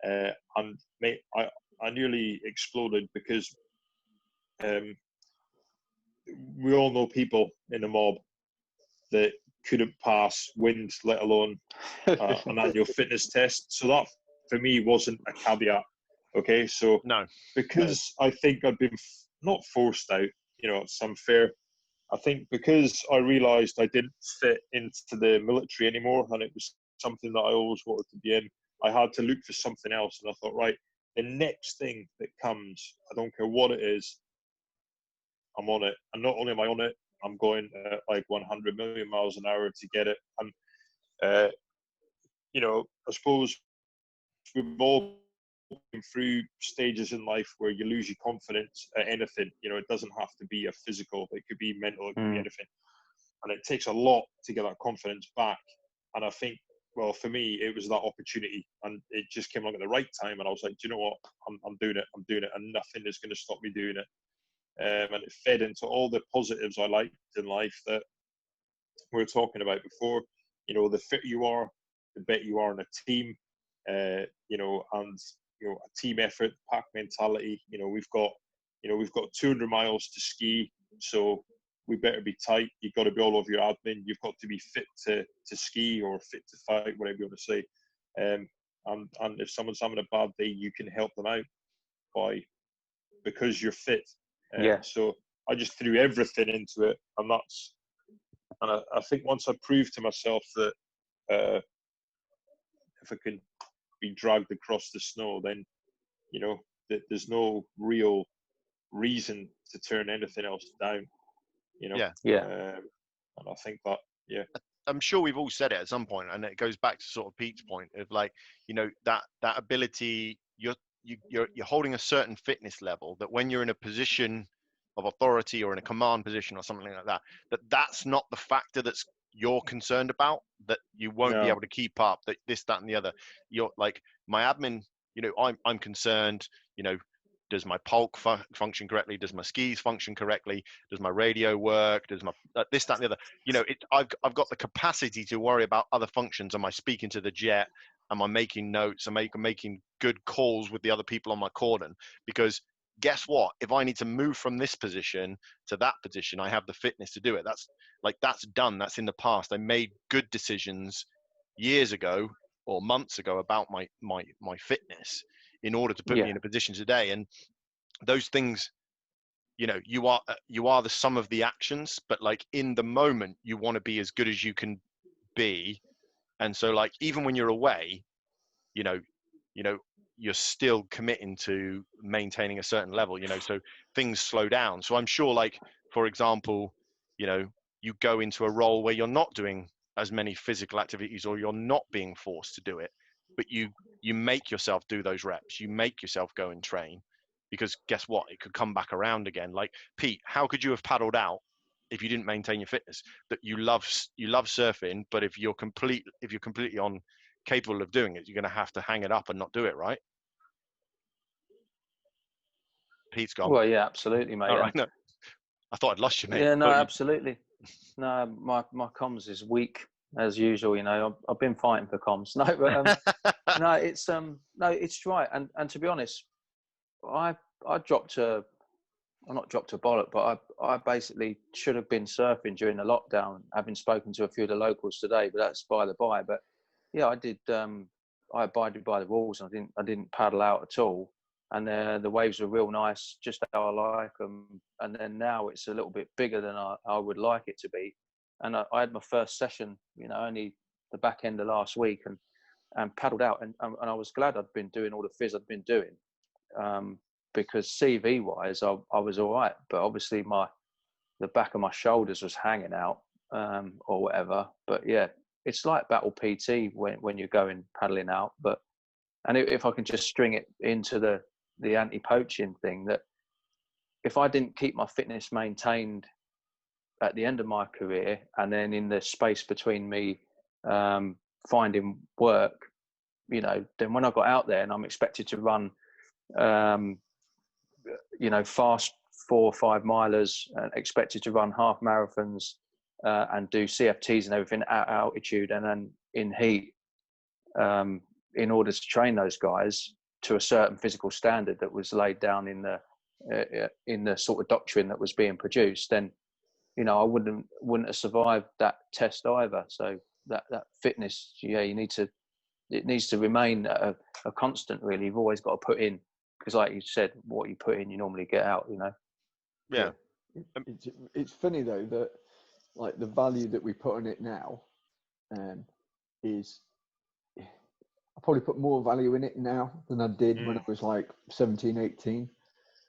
And mate, I nearly exploded, because we all know people in the mob that couldn't pass wind, let alone an annual fitness test. So that for me wasn't a caveat. Okay, so because I think I'd been not forced out, you know, it's unfair. I think because I realised I didn't fit into the military anymore, and it was something that I always wanted to be in, I had to look for something else. And I thought, right, the next thing that comes, I don't care what it is, I'm on it. And not only am I on it, I'm going at like 100 million miles an hour to get it. And, you know, I suppose we've all been through stages in life where you lose your confidence at anything. You know, it doesn't have to be a physical, it could be mental, it could be anything. And it takes a lot to get that confidence back. And I think, well, for me, it was that opportunity, and it just came along at the right time. And I was like, do you know what? I'm doing it, and nothing is going to stop me doing it. And it fed into all the positives I liked in life that we were talking about before. You know, the fitter you are, the better you are in a team. You know, and you know, a team effort, pack mentality. You know, we've got 200 miles to ski, so we better be tight. You've got to be all over your admin. You've got to be fit to ski, or fit to fight, whatever you want to say. And if someone's having a bad day, you can help them out because you're fit. So I just threw everything into it, and I think once I proved to myself that if I can be dragged across the snow, then you know that there's no real reason to turn anything else down. You know, and I think that I'm sure we've all said it at some point, and it goes back to sort of Pete's point of like, you know, that ability, you're holding a certain fitness level that when you're in a position of authority or in a command position or something like that, that's not the factor that's you're concerned about, that you won't be able to keep up, that this, that, and the other. You're like, my admin, you know, I'm concerned, you know, does my pulk function correctly? Does my skis function correctly? Does my radio work? Does my this, that, and the other? You know, I've got the capacity to worry about other functions. Am I speaking to the jet? Am I making notes? Am I making good calls with the other people on my cordon? Because guess what? If I need to move from this position to that position, I have the fitness to do it. That's done. That's in the past. I made good decisions years ago or months ago about my fitness in order to put me in a position today. And those things, you know, you are the sum of the actions, but like in the moment you want to be as good as you can be. And so like, even when you're away, you know, you're still committing to maintaining a certain level, you know, so things slow down. So I'm sure, like, for example, you know, you go into a role where you're not doing as many physical activities, or you're not being forced to do it, but you make yourself do those reps, you make yourself go and train, because guess what? It could come back around again. Like, Pete, how could you have paddled out if you didn't maintain your fitness? That you love surfing, but if you're completely capable of doing it, you're going to have to hang it up and not do it, right? Pete's gone. Well, yeah, absolutely, mate. All right, no, I thought I'd lost you, mate. Yeah, no, absolutely. No, my comms is weak as usual. You know, I've been fighting for comms. No, but no, it's right. And to be honest, I dropped a bollock, but I basically should have been surfing during the lockdown, having spoken to a few of the locals today, but that's by the by. But yeah, I did. I abided by the rules. I didn't paddle out at all, and the waves were real nice, just how I like them. And then now it's a little bit bigger than I would like it to be. And I had my first session, you know, only the back end of last week, and paddled out, and I was glad I'd been doing all the phys I'd been doing, because CV wise I was all right, but obviously the back of my shoulders was hanging out, or whatever. But yeah, it's like battle PT when you're going paddling out. But and if I can just string it into the anti-poaching thing, that if I didn't keep my fitness maintained at the end of my career, and then in the space between me finding work, you know, then when I got out there and I'm expected to run, you know, fast 4 or 5 milers, expected to run half marathons, and do CFTs and everything at altitude and then in heat, in order to train those guys to a certain physical standard that was laid down in the sort of doctrine that was being produced, then, you know, I wouldn't have survived that test either. So that fitness, yeah, it needs to remain a constant, really. You've always got to put in, because like you said, what you put in, you normally get out, you know? Yeah. It's funny though, that like the value that we put on it now, is, I probably put more value in it now than I did when I was like 17, 18.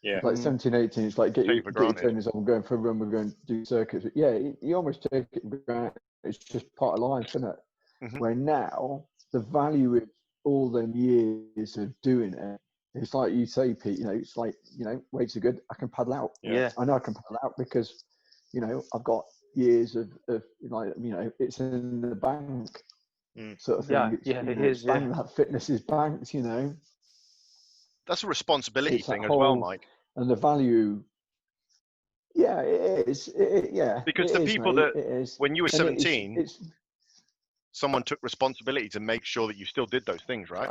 Yeah. Like 17, 18, it's like get your trainers on, going for a run, we're going to do circuits. But yeah, you almost take it for granted. It's just part of life, isn't it? Mm-hmm. Where now the value of all them years of doing it, it's like you say, Pete, you know, it's like, you know, weights are good, I can paddle out. Yeah. I know I can paddle out because, you know, I've got years of like, you know, it's in the bank sort of thing. It is. That fitness is banked, you know. That's a responsibility thing as well, Mike. And the value, yeah, it is. Because the people that, when you were 17, someone took responsibility to make sure that you still did those things, right?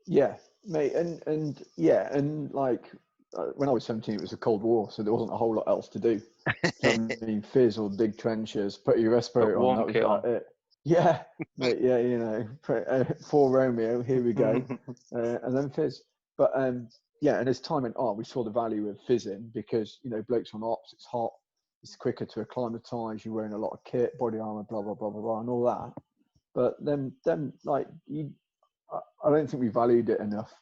Yeah, mate, and like when I was 17, it was the Cold War, so there wasn't a whole lot else to do. So, I mean, fizz or dig trenches, put your respirator on. That was like it. Yeah, mate, yeah, you know, for Romeo, here we go, and then fizz. But yeah, and as time went on, we saw the value of fizzing because, you know, blokes on ops, it's hot, it's quicker to acclimatise, you're wearing a lot of kit, body armour, blah, blah, blah, blah, blah, and all that. But then like, I don't think we valued it enough.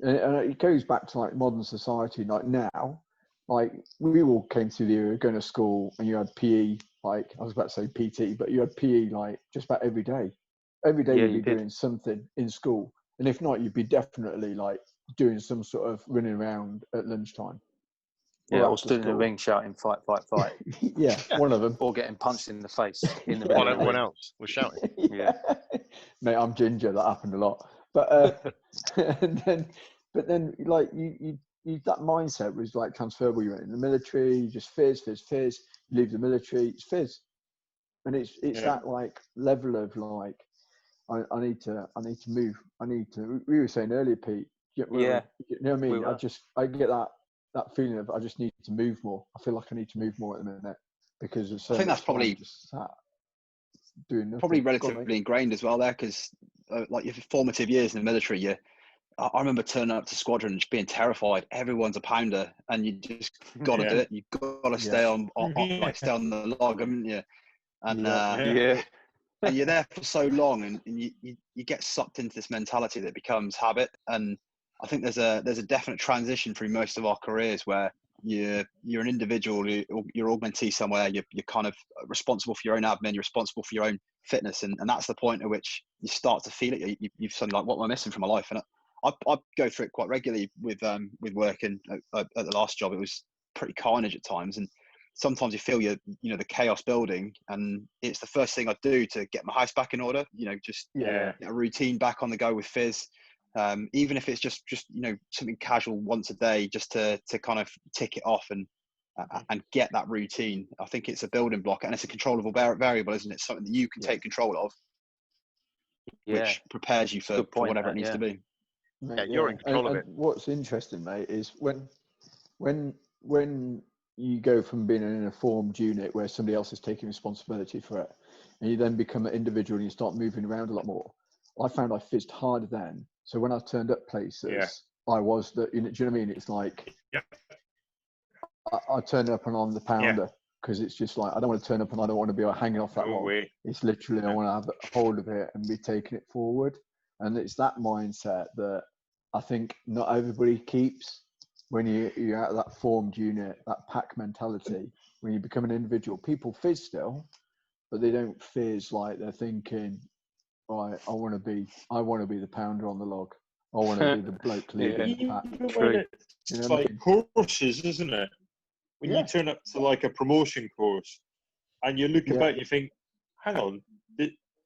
And it goes back to like modern society, like now, like we all came through the era going to school and you had PE like, I was about to say PT, but you had PE like just about every day. Every day you'd be doing something in school. And if not, you'd be definitely like doing some sort of running around at lunchtime. Yeah, or stood in the ring shouting, fight, fight, fight. Yeah, one of them. Or getting punched in the face in the While everyone else was shouting. Yeah. Mate, I'm ginger. That happened a lot. But but then like you that mindset was like transferable. You're in the military, you just fizz. You leave the military, it's fizz. And it's that like level of like, I need to move. We were saying earlier, Pete. You know what I mean? I get that feeling of I just need to move more. I feel like I need to move more at the minute because of so I think that's probably just sat doing nothing. Probably relatively ingrained as well there, because like your formative years in the military, I remember turning up to squadron just being terrified. Everyone's a pounder, and you just got to do it. You've got to stay on like stay on the log, haven't you? And and you're there for so long, and you get sucked into this mentality that becomes habit. And I think there's a definite transition through most of our careers where you're an individual, you're augmentee somewhere, you're kind of responsible for your own admin, you're responsible for your own fitness, and that's the point at which you start to feel it. You've suddenly like, what am I missing from my life? And I go through it quite regularly with work, and at the last job it was pretty carnage at times, and sometimes you feel the chaos building, and it's the first thing I do to get my house back in order, just get a routine back on the go with Fizz. Even if it's just something casual once a day, just to kind of tick it off and get that routine. I think it's a building block, and it's a controllable variable, isn't it? Something that you can take control of, which prepares you for whatever it needs to be. Mate, you're in control of it. What's interesting, mate, is when you go from being in a formed unit where somebody else is taking responsibility for it, and you then become an individual and you start moving around a lot more. I found I fizzed harder then. So when I turned up places, I was do you know what I mean? It's like, I turned up and I'm the pounder, because it's just like, I don't want to turn up and I don't want to be hanging off that log. It's literally, I want to have hold of it and be taking it forward. And it's that mindset that I think not everybody keeps when you're out of that formed unit, that pack mentality. When you become an individual, people fizz still, but they don't fizz like they're thinking, right, I want to be the pounder on the log. I want to be the bloke leading the pack. It's like courses, isn't it? When you turn up to like a promotion course and you look about and you think, hang on,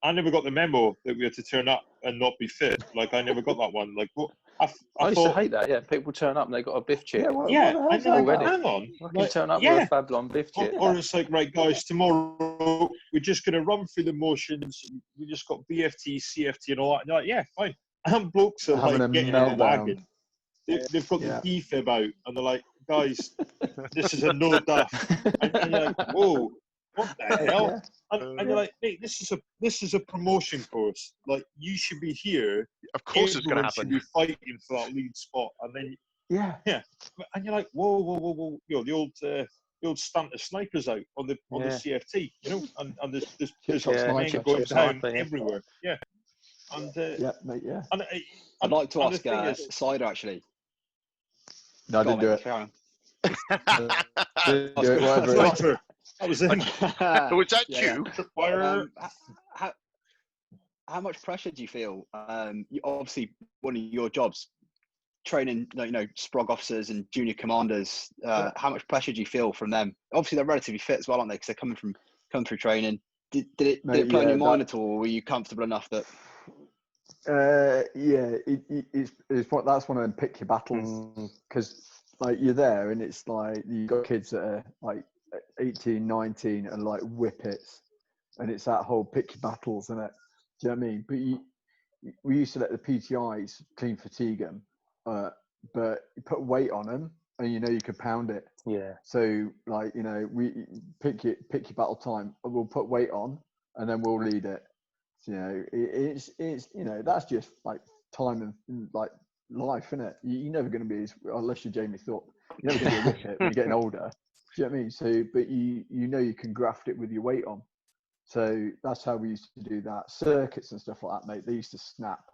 I never got the memo that we had to turn up and not be fit. Like, I never got that one. Like, what? I used to hate that. Yeah, people turn up and they got a biff chit. Hang on. I can turn up with a Fablon biff chit. Or it's like, right, guys, tomorrow we're just going to run through the motions. We just got BFT, CFT, and all that. And you're like, yeah, fine. And blokes are like getting in a wagon. They've got the defib out, and they're like, guys, this is a no duff. And you're like, whoa, what the hell? And you're like, mate, this is a promotion course. Like, you should be here. Of course, it's going to happen. Should be fighting for that lead spot, and then and you're like, whoa, the old stamp of snipers out on the CFT, and there's men going down everywhere. Yeah, and mate, And I'd like to ask Cider actually. No, I didn't do it. Sniper. That was him. Was that you? How much pressure do you feel? Obviously, one of your jobs, training, SPROG officers and junior commanders. How much pressure do you feel from them? Obviously, they're relatively fit as well, aren't they? Because they're coming through training. Did it play on your mind at all? Or were you comfortable enough that? That's one of them pick your battles, because like you're there and it's like you've got kids that are like 18, 19 and like whippets, and it's that whole pick your battles, isn't it? Do you know what I mean? But we used to let the PTIs clean fatigue them, but you put weight on them and you could pound it. Yeah. So like we pick your battle time. We'll put weight on and then we'll lead it. So, it's that's just like time and like life, isn't it? You're never going to be unless you're Jamie Thorpe. You're never going to be a whippet when you're getting older. Do you know what I mean? So, but you can graft it with your weight on. So that's how we used to do that. Circuits and stuff like that, mate. They used to snap.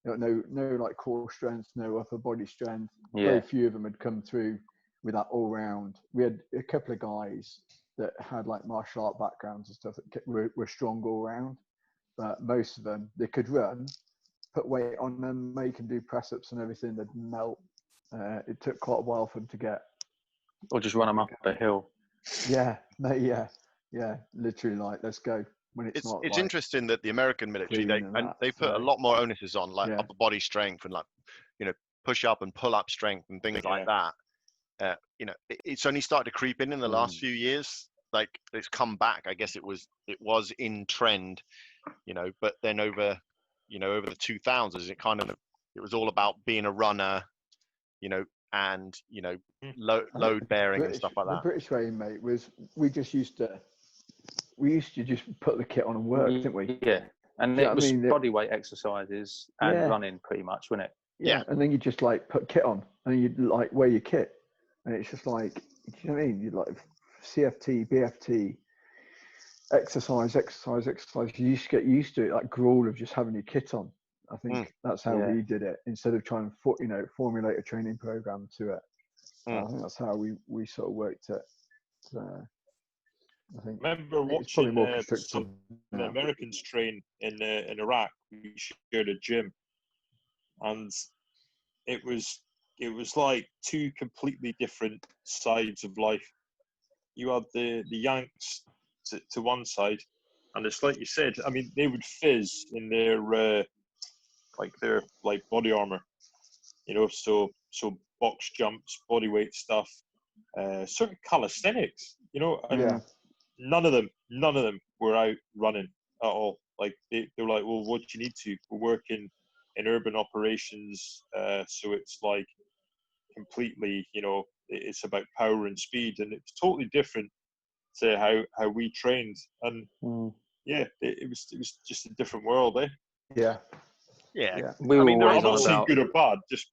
No like core strength, no upper body strength. Very few of them had come through with that all round. We had a couple of guys that had like martial art backgrounds and stuff that were strong all round, but most of them, they could run, put weight on them, make them do press ups and everything, they'd melt. It took quite a while for them to get. Or just run them up a hill. Yeah, literally, like, let's go. When it's not. It's like, interesting that the American military they put a lot more onus on like upper body strength and like, you know, push up and pull up strength and things like that. You know, it's only started to creep in the last few years. Like, it's come back. I guess it was in trend, you know, but then over the 2000s, it was all about being a runner, you know, and, you know, load bearing and stuff like that. The British way, mate, was we used to just put the kit on and work, didn't we? Yeah, and it was body weight exercises and running pretty much, wasn't it? Yeah, and then you just like put kit on and you like wear your kit, and it's just like, do you know what I mean? You like CFT, BFT, exercise. You just get used to it, like gruel of just having your kit on. I think that's how we did it, instead of trying to formulate a training program to it. I think that's how we sort of worked it. I think. Remember watching some the Americans train in Iraq. We shared a gym, and it was like two completely different sides of life. You had the Yanks to one side, and it's like you said. I mean, they would fizz in their body armor, you know. So box jumps, body weight stuff, certain calisthenics, you know. And none of them were out running at all. Like they were like, well, what do you need to? We're working in urban operations, so it's like completely, you know, it's about power and speed, and it's totally different to how we trained. And it was just a different world, eh? Yeah. We were always on about good or bad, just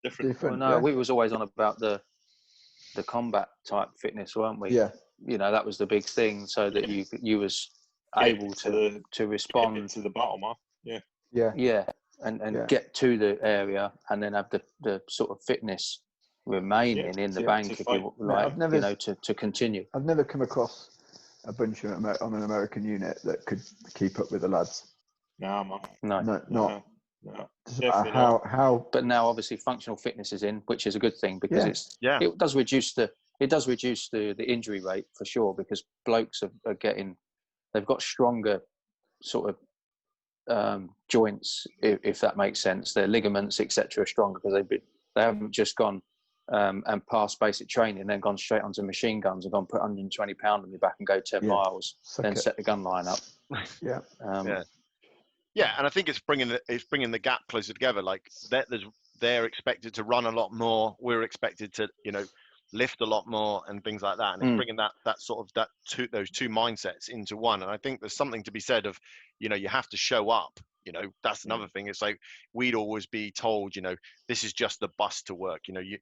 different. Well, no, we was always on about the combat type fitness, weren't we? Yeah. You know, that was the big thing, so that you was able to respond to the battle, man. And get to the area, and then have the sort of fitness remaining in the bank, if you like, you know, to continue. I've never come across a bunch on an American unit that could keep up with the lads. No, man. No. How? But now, obviously, functional fitness is in, which is a good thing, because it does reduce the injury rate for sure, because blokes are getting, they've got stronger sort of joints, if that makes sense. Their ligaments, etc., are stronger because they haven't just gone and passed basic training, then gone straight onto machine guns and gone put 120 pound on your back and go 10 miles, then set the gun line up. Yeah, and I think it's bringing the gap closer together. Like they're expected to run a lot more. We're expected to, you know, lift a lot more and things like that. And it's bringing those two mindsets into one. And I think there's something to be said of, you know, you have to show up. You know, that's another thing. It's like we'd always be told, you know, this is just the bus to work. You know, you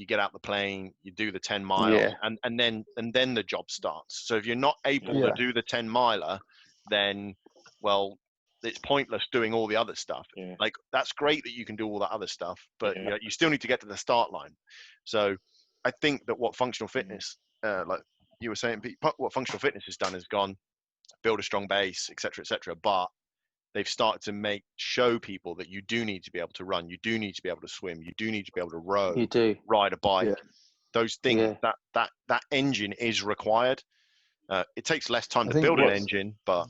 get out the plane, you do the 10 mile, and then the job starts. So if you're not able to do the 10 miler, then, well, it's pointless doing all the other stuff. Like, that's great that you can do all that other stuff, but you know, you still need to get to the start line. So I think that what functional fitness, like you were saying, Pete, what functional fitness has done is gone, build a strong base, etc., but they've started to show people that you do need to be able to run, you do need to be able to swim, you do need to be able to row, you do ride a bike. Those things, that engine is required. It takes less time to build an engine, but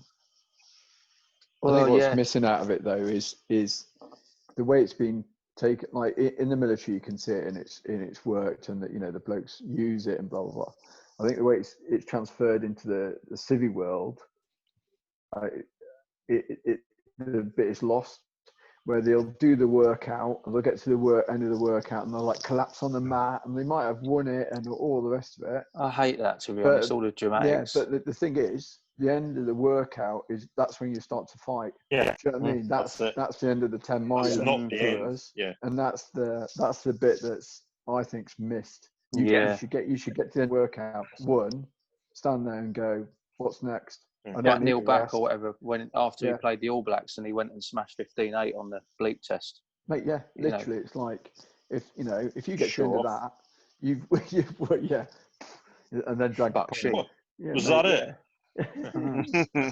I think what's missing out of it though is the way it's been taken. Like in the military, you can see it in it's worked, and that, you know, the blokes use it and blah blah blah. I think the way it's transferred into the civvy world, the bit is lost, where they'll do the workout and they'll get to the end of the workout and they'll like collapse on the mat and they might have won it and all the rest of it. I hate that, to be honest, all the dramatics. Yeah, but the thing is, the end of the workout that's when you start to fight. Yeah. Do you know what I mean? That's the end of the 10 miles for us. Yeah. And that's the bit that's, I think's missed. You should get to the end of the workout, stand there and go, what's next? Like Neil Back or whatever, after he played the All Blacks and he went and smashed 15-8 on the bleep test. Mate, literally, it's like, if you get to the end of that, and then drank a pint. Yeah, was that it?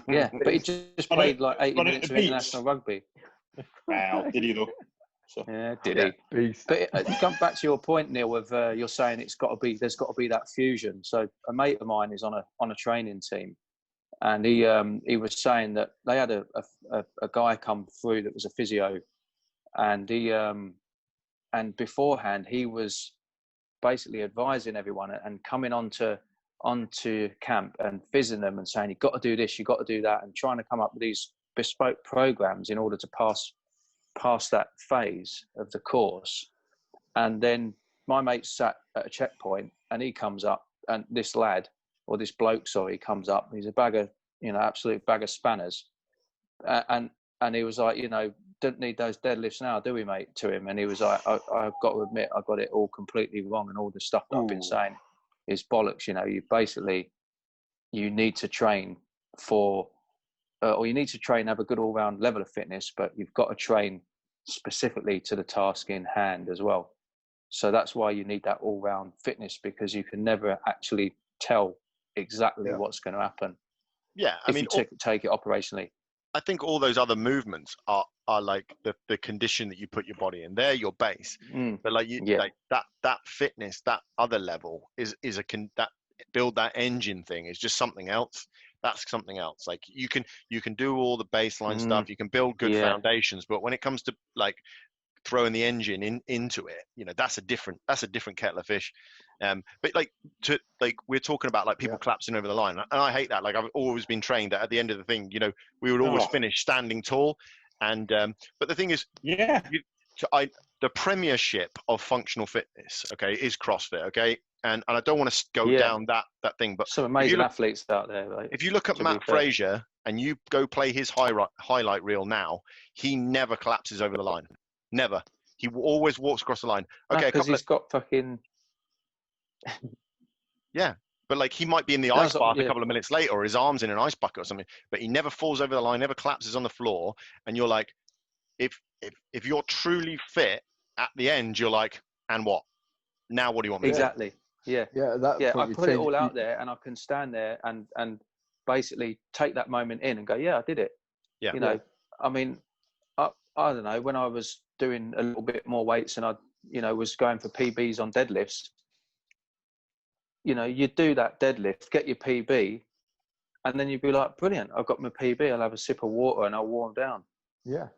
Yeah, but he just played like 80 minutes of international rugby. Wow, did he though? So, yeah, did he? Beast. But come back to your point, Neil, of you're saying there's got to be that fusion. So a mate of mine is on a training team, and he was saying that they had a guy come through that was a physio, and he and beforehand he was basically advising everyone and coming onto camp and fizzing them and saying, you've got to do this, you've got to do that, and trying to come up with these bespoke programs in order to pass that phase of the course. And then my mate sat at a checkpoint and he comes up, and this bloke comes up, he's a bag of, absolute bag of spanners. And he was like, don't need those deadlifts now, do we, mate, to him? And he was like, I've got to admit, I got it all completely wrong, and all the stuff that I've been saying is bollocks. You need to train or you need to train, have a good all-round level of fitness, but you've got to train specifically to the task in hand as well. So that's why you need that all-round fitness, because you can never actually tell exactly what's going to happen. Yeah, if you take it operationally. I think all those other movements are like the condition that you put your body in. They're your base, but like that fitness, that other level is that build that engine thing is just something else. That's something else. Like you can do all the baseline stuff, you can build good foundations, but when it comes to like throwing the engine into it, that's a different kettle of fish. But we're talking about like people collapsing over the line, and I hate that. Like I've always been trained that at the end of the thing, we would always finish standing tall. And but the thing is, the premiership of functional fitness, okay, is CrossFit, okay. And I don't want to go down that thing, but some amazing athletes out there. Right? If you look at Matt Frazier and you go play his highlight reel now, he never collapses over the line. Never. He always walks across the line. Okay, because he's got fucking. Yeah, but like he might be in the ice bath a couple of minutes later, or his arm's in an ice bucket or something, but he never falls over the line, never collapses on the floor. And you're like, if you're truly fit at the end, you're like, and what? Now what do you want me to do? Yeah. I put it all out there, and I can stand there and basically take that moment in and go, I did it. Yeah. I mean, I don't know, when I was doing a little bit more weights and I was going for PBs on deadlifts, you do that deadlift, get your PB, and then you'd be like, brilliant, I've got my PB, I'll have a sip of water and I'll warm down. Yeah.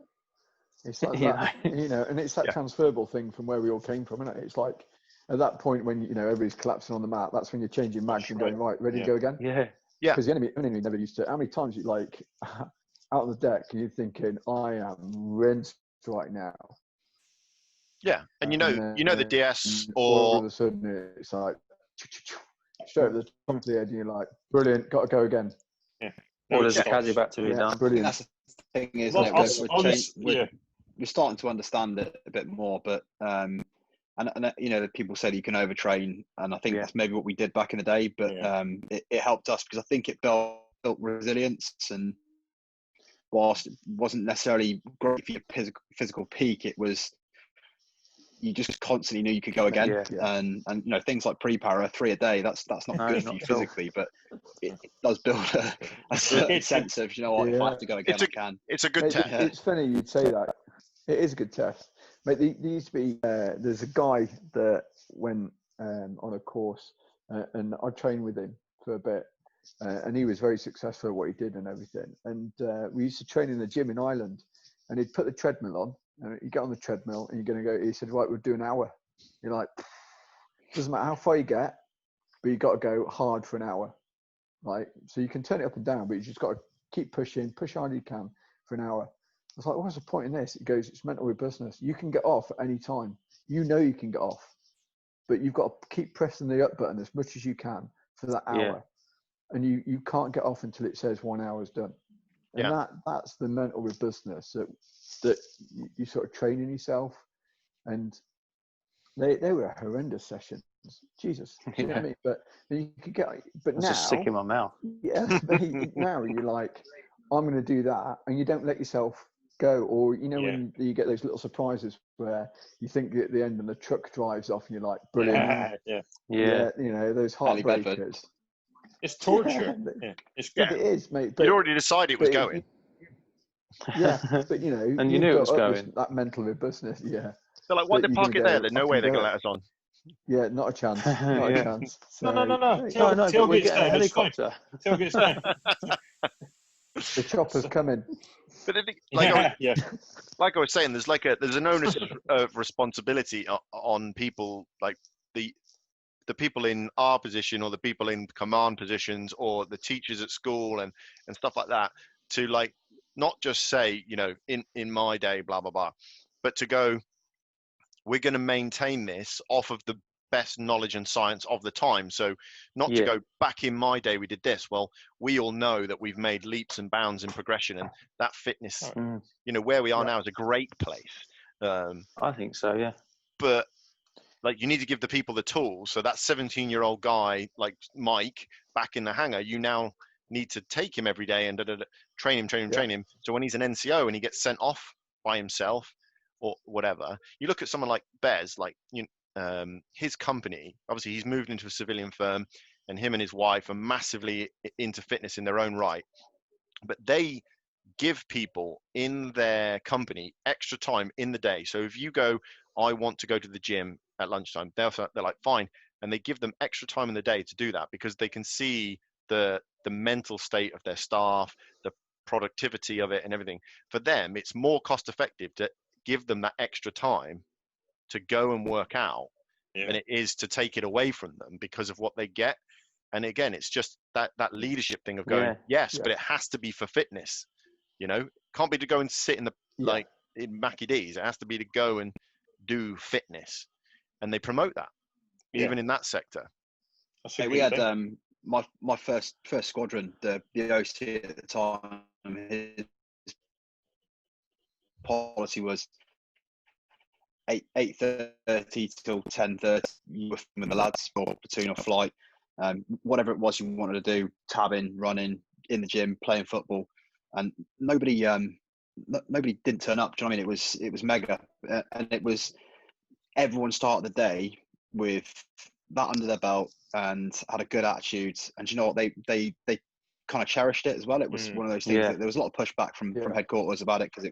It's like that, and it's that transferable thing from where we all came from, isn't it? It's like, at that point when everybody's collapsing on the mat, that's when you're changing mags and going, right, ready to go again. Yeah. Because the enemy never used to. How many times you out on the deck and you're thinking, I am rinsed right now. Yeah, and the DS or all of a sudden it's like straight at the top of the head, and you're like, brilliant, got to go again. Yeah. Or there's a cardio back to be done. Brilliant. That's the thing, isn't it? We're starting to understand it a bit more, but and people say that you can overtrain, and I think that's maybe what we did back in the day, but it helped us because I think it built resilience, and whilst it wasn't necessarily great for your physical peak, it was, you just constantly knew you could go again. And things like pre-para 3 a day, that's not good for you physically, but it does build a certain sense of, if I have to go again, I can. It's a good test. It's funny you'd say that. It is a good test. Mate, there used to be, there's a guy that went on a course and I trained with him for a bit, and he was very successful at what he did and everything. And we used to train in the gym in Ireland, and he'd put the treadmill on, and you get on the treadmill and you're going to go, he said, right, we'll do an hour. You're like, doesn't matter how far you get, but you got to go hard for an hour. Right? So you can turn it up and down, but you just got to keep pushing, push hard as you can for an hour. I was like, what's the point in this? It goes, it's mental robustness. You can get off at any time. You can get off, but you've got to keep pressing the up button as much as you can for that hour. And you can't get off until it says 1 hour is done. And that's the mental robustness that you sort of train in yourself. And they were horrendous sessions. Jesus. You know what I mean? But you could get, but now. Just sick in my mouth. Yeah. Now you're like, I'm going to do that. And you don't let yourself go. Or when you get those little surprises where you think at the end and the truck drives off and you're like, brilliant. Yeah. Those heartbreakers. It's torture. It's good. It is, mate. You'd already decided it was going. But and you knew it was going. That mental robustness, They're like, why did they park it there? There's no way they're going to let us on. Yeah, not a chance. Not a chance. So, no. But we get a helicopter. Tailgate's fine. The chopper's coming. But like I was saying, there's an onus of responsibility on people, like the people in our position or the people in command positions or the teachers at school and stuff like that, to like not just say, in my day, blah blah blah, but to go, we're going to maintain this off of the best knowledge and science of the time. So not to go, back in my day we did this. Well, we all know that we've made leaps and bounds in progression, and that fitness, where we are now is a great place. I think so, yeah. But like, you need to give the people the tools. So that 17-year-old guy like Mike back in the hangar, you now need to take him every day and train him. So when he's an NCO and he gets sent off by himself or whatever, you look at someone like Bez, like his company, obviously he's moved into a civilian firm, and him and his wife are massively into fitness in their own right, but they give people in their company extra time in the day. So if you go, I want to go to the gym at lunchtime, they're like, fine, and they give them extra time in the day to do that, because they can see the mental state of their staff, the productivity of it and everything. For them, it's more cost effective to give them that extra time to go and work out than it is to take it away from them because of what they get. And again, it's just that leadership thing of going, but it has to be for fitness. Can't be to go and sit in the like in Mackie D's. It has to be to go and do fitness, and they promote that even in that sector. Hey, we had my first squadron, the OC at the time. His policy was 8:30 till 10:30 with the lads for platoon or flight, whatever it was you wanted to do, tabbing, running, in the gym, playing football, and nobody didn't turn up. Do you know what I mean? It was mega, and it was everyone started the day with that under their belt and had a good attitude. And you know what, they kind of cherished it as well. It was one of those things that there was a lot of pushback from headquarters about it, because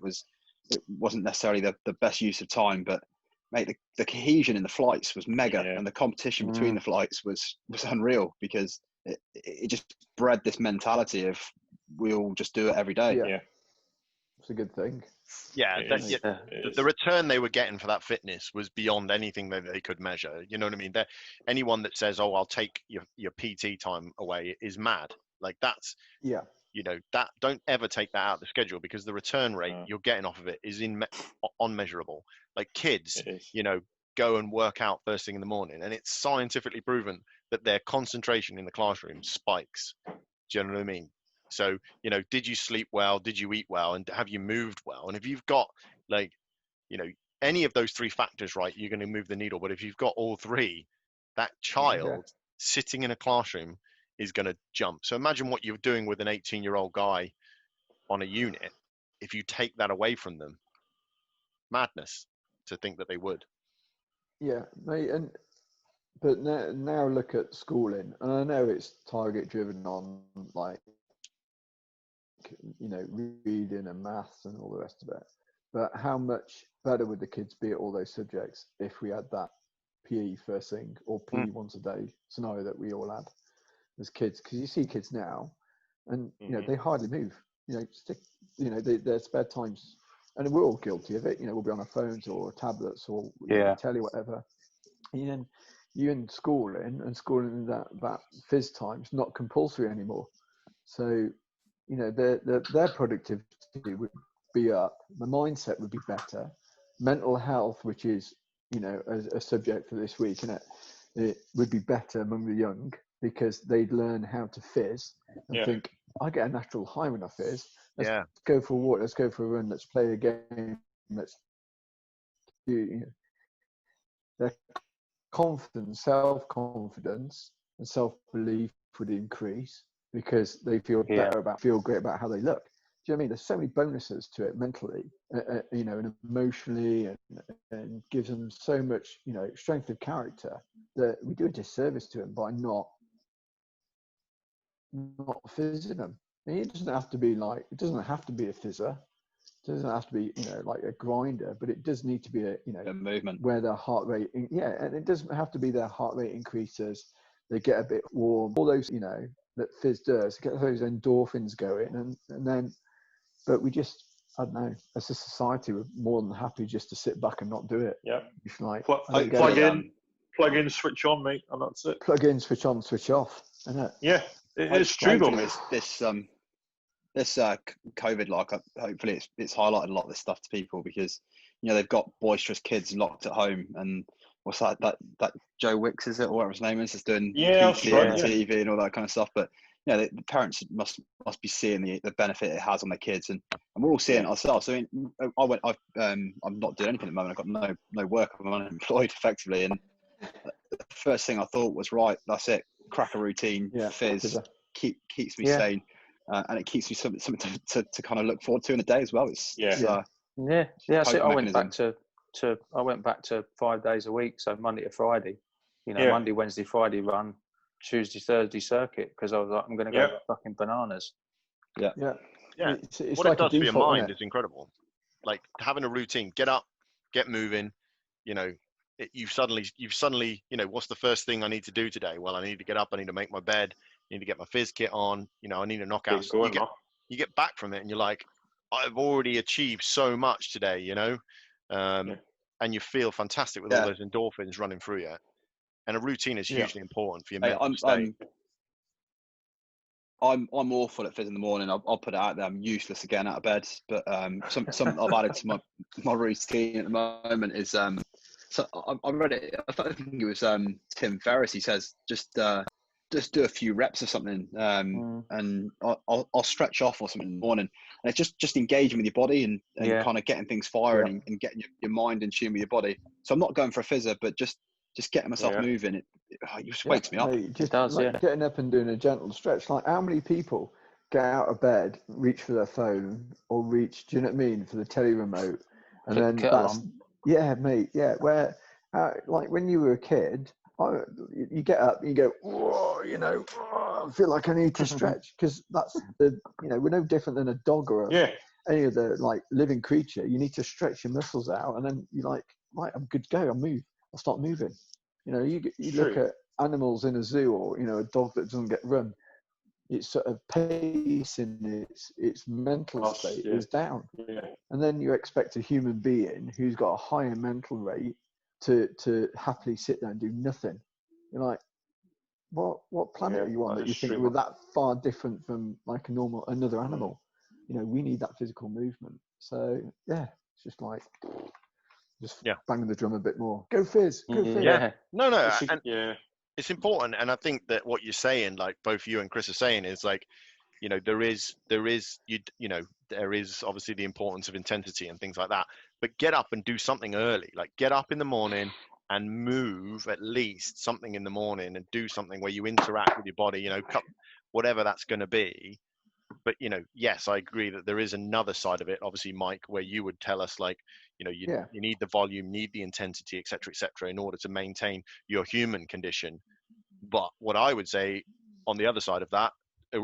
it wasn't necessarily the best use of time, but mate, the cohesion in the flights was mega, and the competition between the flights was unreal, because it just bred this mentality of we all just do it every day. It's a good thing. The return they were getting for that fitness was beyond anything that they could measure. You know what I mean? Anyone that says, "Oh, I'll take your PT time away," is mad. Like, that's that, don't ever take that out of the schedule, because the return rate you're getting off of it is unmeasurable. Like, kids, go and work out first thing in the morning, and it's scientifically proven that their concentration in the classroom spikes. Do you know what I mean? So, did you sleep well? Did you eat well? And have you moved well? And if you've got any of those three factors right, you're going to move the needle. But if you've got all three, that child sitting in a classroom is going to jump. So imagine what you're doing with an 18-year-old guy on a unit. If you take that away from them, madness to think that they would. Yeah, mate. But now look at schooling, and I know it's target driven on reading and maths and all the rest of it. But how much better would the kids be at all those subjects if we had that PE first thing, or PE once a day scenario that we all had as kids? Because you see kids now, and they hardly move. Their spare times, and we're all guilty of it. We'll be on our phones or tablets or telly, whatever. And you in schooling that phys time's not compulsory anymore. So their productivity would be up, the mindset would be better, mental health, which is a subject for this week, and it would be better among the young, because they'd learn how to fizz and think, I get a natural high when I fizz. Let's go for a walk, let's go for a run, let's play a game, let's do their confidence, self-confidence and self-belief would increase, because they feel great about how they look. you know what I mean? There's so many bonuses to it mentally, you know, and emotionally, and gives them so much, you know, strength of character that we do a disservice to them by not fizzing them. And it doesn't have to be like, it doesn't have to be a fizzer. It doesn't have to be, you know, like a grinder, but it does need to be a, you know, a movement where their heart rate, and it doesn't have to be their heart rate increases. They get a bit warm, all those, you know, that fizz does, get those endorphins going, and then, but we just, I don't know, as a society, we're more than happy just to sit back and not do it. Yeah. It's like, plug in, switch on, mate, and that's it. Plug in, switch on, switch off, isn't it? Yeah, it's true though, mate. This COVID, like, hopefully it's highlighted a lot of this stuff to people, because, you know, they've got boisterous kids locked at home, and what's that Joe Wicks, is it, or whatever his name is doing TV and all that kind of stuff. But, you know, the parents must be seeing the benefit it has on their kids, and we're all seeing it ourselves. I mean, I'm not doing anything at the moment. I've got no work. I'm unemployed effectively, and the first thing I thought was, right, that's it, crack a routine, fizz, keeps me sane. And it keeps me something to kind of look forward to in the day as well. So I went back to 5 days a week, so Monday to Friday. You know, Monday, Wednesday, Friday run, Tuesday, Thursday circuit, because I was like, I'm going to go fucking bananas. It's what like it does for your mind is incredible. Like having a routine, get up, get moving. You know, you've suddenly, you know, what's the first thing I need to do today? Well, I need to get up. I need to make my bed. I need to get my fizz kit on. You know, I need to knock out. You get back from it, and you're like, I've already achieved so much today. You know, and you feel fantastic with all those endorphins running through you. And a routine is hugely important for your mental state. I'm awful at fizz in the morning. I'll put it out there. I'm useless again out of bed. But something I've added to my routine at the moment is so I read it. I think it was Tim Ferriss. He says just do a few reps of something, and I'll stretch off or something in the morning. And it's just engaging with your body and kind of getting things firing and getting your mind in tune with your body. So I'm not going for a fizzer, but just getting myself moving. It just wakes me up. Just getting up and doing a gentle stretch. Like, how many people get out of bed, reach for their phone, or reach, do you know what I mean, for the telly remote, and then that's where like when you were a kid, you get up and you go, whoa, you know, I feel like I need to stretch, because that's the, you know, we're no different than a dog or any other like living creature. You need to stretch your muscles out, and then you're like, right, I'm good to go. I'll start moving. You know, you look at animals in a zoo, or, you know, a dog that doesn't get run. It's sort of pace in its mental state is down. And then you expect a human being who's got a higher mental rate to happily sit there and do nothing. You're like, what planet are you on that you think we're that far different from like another animal? You know, we need that physical movement. So it's just like banging the drum a bit more. Go fizz. It's important, and I think that what you're saying, like both you and Chris are saying, is like, you know, there is obviously the importance of intensity and things like that, but get up and do something early. Like, get up in the morning and move at least something in the morning, and do something where you interact with your body, you know, whatever that's going to be. But, you know, yes, I agree that there is another side of it, obviously, Mike, where you would tell us, like, you know, you need the volume, need the intensity, et cetera, in order to maintain your human condition. But what I would say on the other side of that,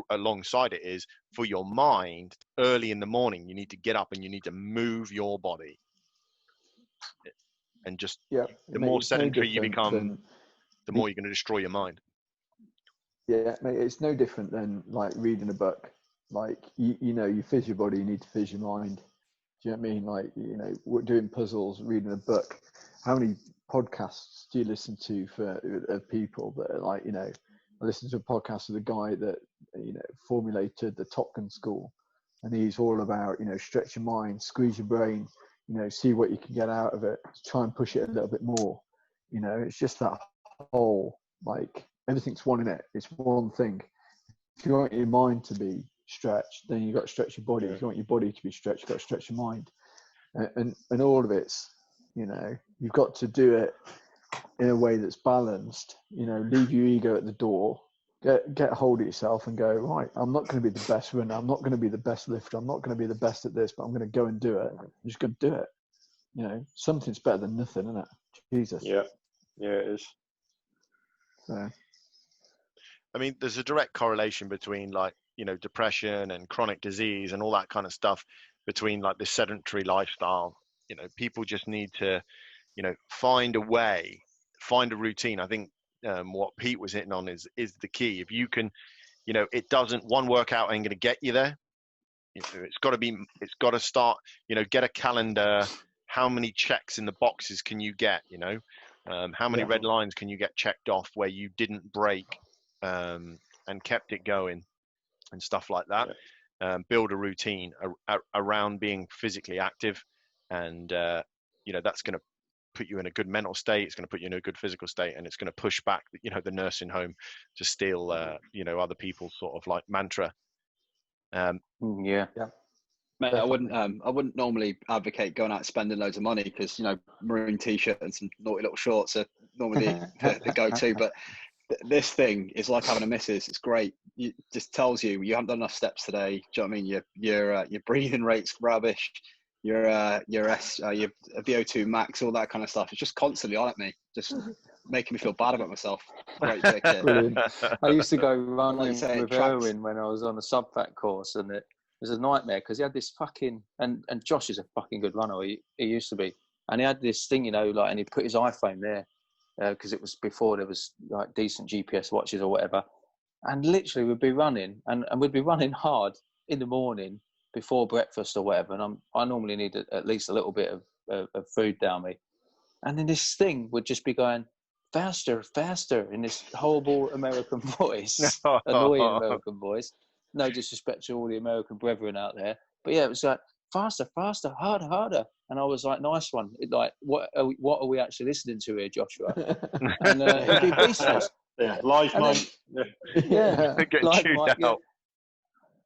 alongside it, is for your mind, early in the morning, you need to get up and you need to move your body. And just the more sedentary you become, the more you're going to destroy your mind. Yeah, mate, it's no different than like reading a book. Like, you know, you fizz your body, you need to fizz your mind. Do you know what I mean? Like, you know, we're doing puzzles, reading a book. How many podcasts do you listen to of people that are like, you know, I listened to a podcast with a guy that, you know, formulated the Top Gun school, and he's all about, you know, stretch your mind, squeeze your brain, you know, see what you can get out of it, try and push it a little bit more. You know, it's just that whole, like, everything's one in it. It's one thing. If you want your mind to be stretched, then you've got to stretch your body. If you want your body to be stretched, you've got to stretch your mind. And all of it's, you know, you've got to do it in a way that's balanced. You know, leave your ego at the door get hold of yourself and go, right, I'm not going to be the best runner, I'm not going to be the best lifter, I'm not going to be the best at this, but I'm going to go and do it. I'm just going to do it. You know, something's better than nothing, isn't it? Jesus. Yeah, it is. So. I mean, there's a direct correlation between, like, you know, depression and chronic disease and all that kind of stuff, between like this sedentary lifestyle. You know, people just need to, you know, find a way, find a routine. I think what Pete was hitting on is the key. If you can, you know, one workout ain't going to get you there. You know, it's got to start, you know, get a calendar. How many checks in the boxes can you get, you know? How many red lines can you get checked off where you didn't break and kept it going and stuff like that? Build a routine around being physically active, and you know, that's going to put you in a good mental state. It's going to put you in a good physical state, and it's going to push back, you know, the nursing home to steal, you know, other people's sort of like mantra. Mate, I wouldn't normally advocate going out spending loads of money, because, you know, maroon t-shirt and some naughty little shorts are normally the go-to. But this thing is like having a missus. It's great. It just tells you haven't done enough steps today. Do you know what I mean? Your breathing rate's rubbish. Your VO2 max, all that kind of stuff. It's just constantly on at me, just making me feel bad about myself. Great trick. I used to go running with Erwin when I was on a sub-fat course, and it was a nightmare because he had this fucking, and Josh is a fucking good runner. He used to be, and he had this thing, you know, like, and he'd put his iPhone there because it was before there was like decent GPS watches or whatever, and literally we'd be running, and we'd be running hard in the morning before breakfast or whatever, and I normally need at least a little bit of food down me, and then this thing would just be going faster in this horrible American voice, annoying American voice. No disrespect to all the American brethren out there, but yeah, it was like faster, harder, and I was like, nice one. Like, what are we actually listening to here, Joshua? And it'd be beastness. Yeah, live mic. Live mic. Yeah.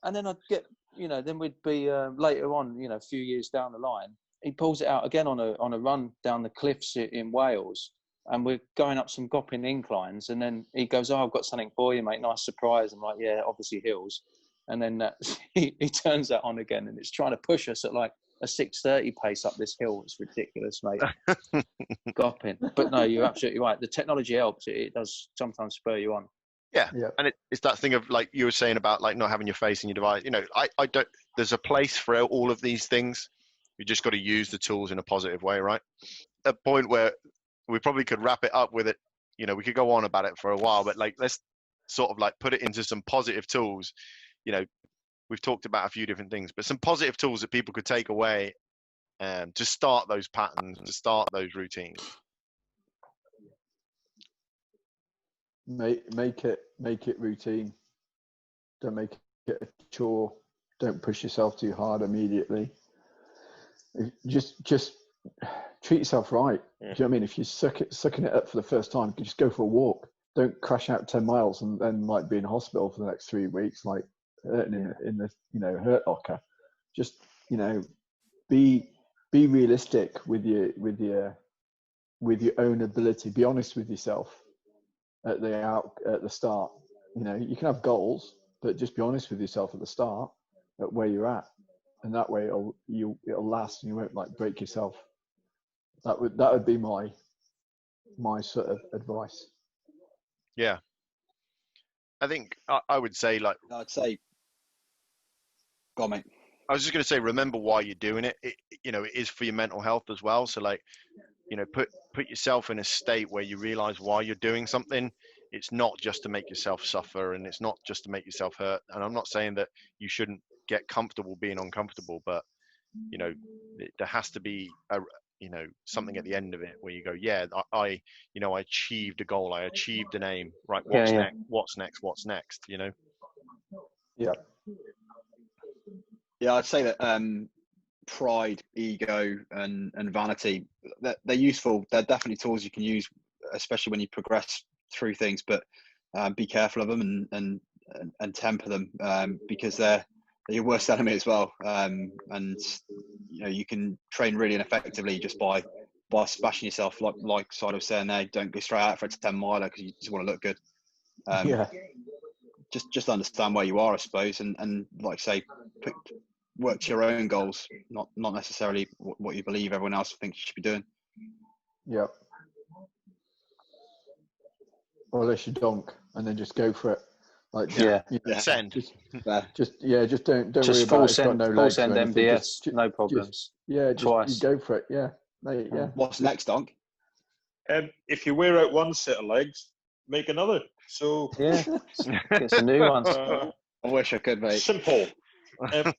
And then I'd get, you know, then we'd be later on, you know, a few years down the line, he pulls it out again on a run down the cliffs in Wales, and we're going up some gopping inclines, and then he goes, "Oh, I've got something for you, mate. Nice surprise." I'm like, "Yeah, obviously hills." And then he turns that on again, and it's trying to push us at like a 6:30 pace up this hill. It's ridiculous, mate. Gopping. But no, you're absolutely right. The technology helps. It does sometimes spur you on. Yeah. And it's that thing of, like you were saying about, like, not having your face in your device. You know, I don't. There's a place for all of these things. You just got to use the tools in a positive way, right? A point where we probably could wrap it up with it. You know, we could go on about it for a while, but like, let's sort of like put it into some positive tools. You know, we've talked about a few different things, but some positive tools that people could take away to start those patterns, to start those routines. Make it routine. Don't make it a chore. Don't push yourself too hard immediately. Just treat yourself right. Do you know what I mean? If you're sucking it up for the first time, just go for a walk. Don't crash out 10 miles and then like be in hospital for the next 3 weeks, like hurting in the, you know, hurt locker. Just, you know, be realistic with your own ability. Be honest with yourself at the start. You know, you can have goals, but just be honest with yourself at the start at where you're at, and that way it'll last, and you won't like break yourself. That would be my sort of advice. Yeah, I think I would say, like, go on, mate. I was just going to say, remember why you're doing it. You know, it is for your mental health as well. So, like, you know, put yourself in a state where you realize why you're doing something. It's not just to make yourself suffer, and it's not just to make yourself hurt. And I'm not saying that you shouldn't get comfortable being uncomfortable, but, you know, there has to be something at the end of it where you go, yeah, I achieved a goal, I achieved an aim, right? What's next, you know? Yeah, I'd say that pride, ego, and vanity, they're useful. They're definitely tools you can use, especially when you progress through things, but be careful of them and temper them, because they're your worst enemy as well. And you know, you can train really ineffectively just by smashing yourself, like Side was saying there. Don't go straight out for a 10 miler because you just want to look good. just understand where you are, I suppose, and like say, work to your own goals, not necessarily what you believe everyone else thinks you should be doing. Yeah. Or unless you donk and then just go for it. Like send. Just don't just worry about it. It's got no full legs send or anything. MDS, no problems. You Twice. go for it. Yeah. Mate, yeah. What's next, Donk? If you wear out one set of legs, make another. So yeah, get some new ones. I wish I could, mate. Simple.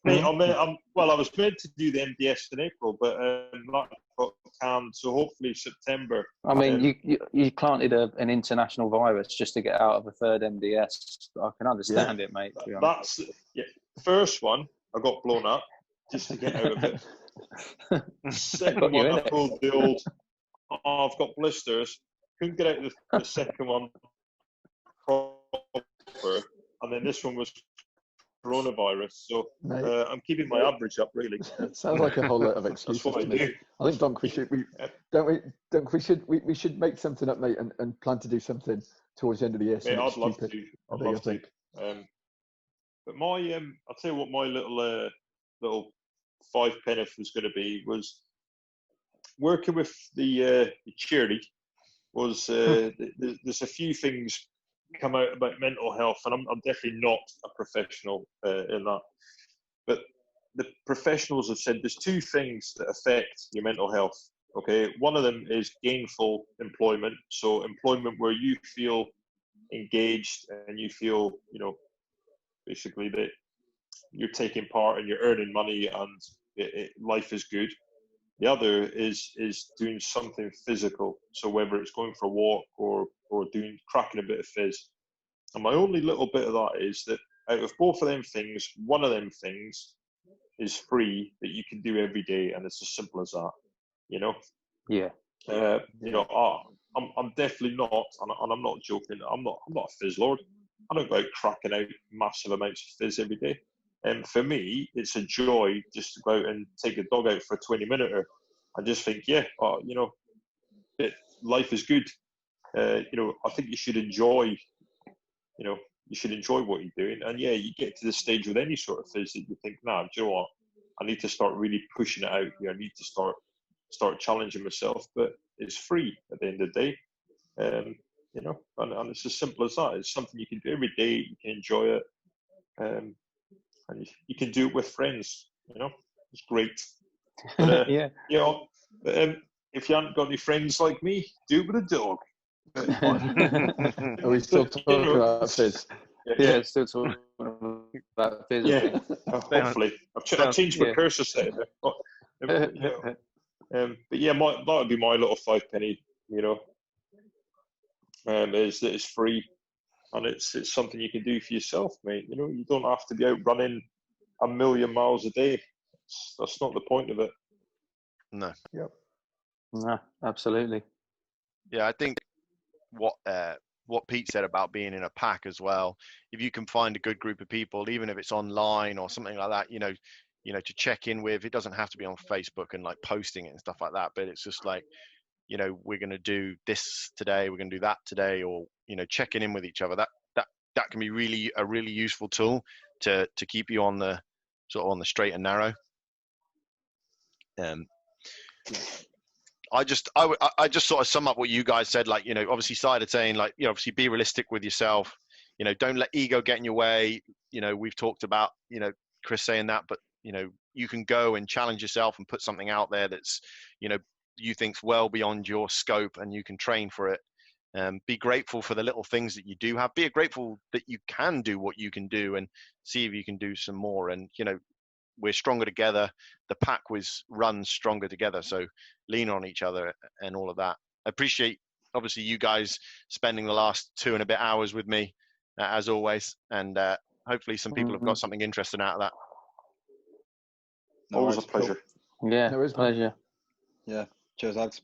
Mate, I was meant to do the MDS in April, but that got canned. So hopefully September. I mean, you planted an international virus just to get out of a third MDS. I can understand it, mate. That's first one. I got blown up just to get out of it. Second one, I pulled the old. Oh, I've got blisters. Couldn't get out of the second one proper, and then this one was coronavirus. So I'm keeping my average up, really. Sounds like a whole lot of excuses to me. I think, Donk, we should make something up, mate, and plan to do something towards the end of the year. Mate, I'd love to. But my I'll tell you what my little 5 penneth was going to be was working with the charity. Was there's a few things come out about mental health, and I'm definitely not a professional in that, but the professionals have said there's 2 things that affect your mental health. Okay, one of them is gainful employment, so employment where you feel engaged and you feel, basically that you're taking part and you're earning money and life is good. The other is doing something physical, so whether it's going for a walk or cracking a bit of fizz. And my only little bit of that is that out of both of them things, one of them things is free that you can do every day, and it's as simple as that. Yeah. I'm definitely not, and I'm not joking. I'm not a fizz lord. I don't go out cracking out massive amounts of fizz every day. And for me, it's a joy just to go out and take a dog out for a 20-minute. I just think, life is good. I think you should enjoy. You should enjoy what you're doing. And you get to the stage with any sort of fizz that you think, do you know what? I need to start really pushing it out. I need to start challenging myself. But it's free at the end of the day. And it's as simple as that. It's something you can do every day. You can enjoy it. And you can do it with friends. It's great. But, if you haven't got any friends like me, do it with a dog. Are we still talking about fizz? Yeah, still talking about fizz. Yeah, hopefully. I've changed my cursor set. But that would be my little 5 penny. Is that it's free, and it's something you can do for yourself, mate. You don't have to be out running 1,000,000 miles a day. That's not the point of it. No. Yep. No, absolutely. Yeah, I think what Pete said about being in a pack as well. If you can find a good group of people, even if it's online or something like that, to check in with. It doesn't have to be on Facebook and like posting it and stuff like that, but it's just like, we're going to do this today, we're going to do that today, or checking in with each other. That can be a really useful tool to keep you on the sort of on the straight and narrow. I just sort of sum up what you guys said, like, obviously started saying, like, obviously be realistic with yourself, don't let ego get in your way. We've talked about, Chris saying that, but you can go and challenge yourself and put something out there that's, you think's well beyond your scope, and you can train for it. Be grateful for the little things that you do have. Be grateful that you can do what you can do, and see if you can do some more. And we're stronger together. The pack runs stronger together. So lean on each other and all of that. I appreciate, obviously, you guys spending the last 2 and a bit hours with me, as always. And hopefully some people have got something interesting out of that. Always a pleasure. Yeah, it was a pleasure. Yeah. Cheers, lads.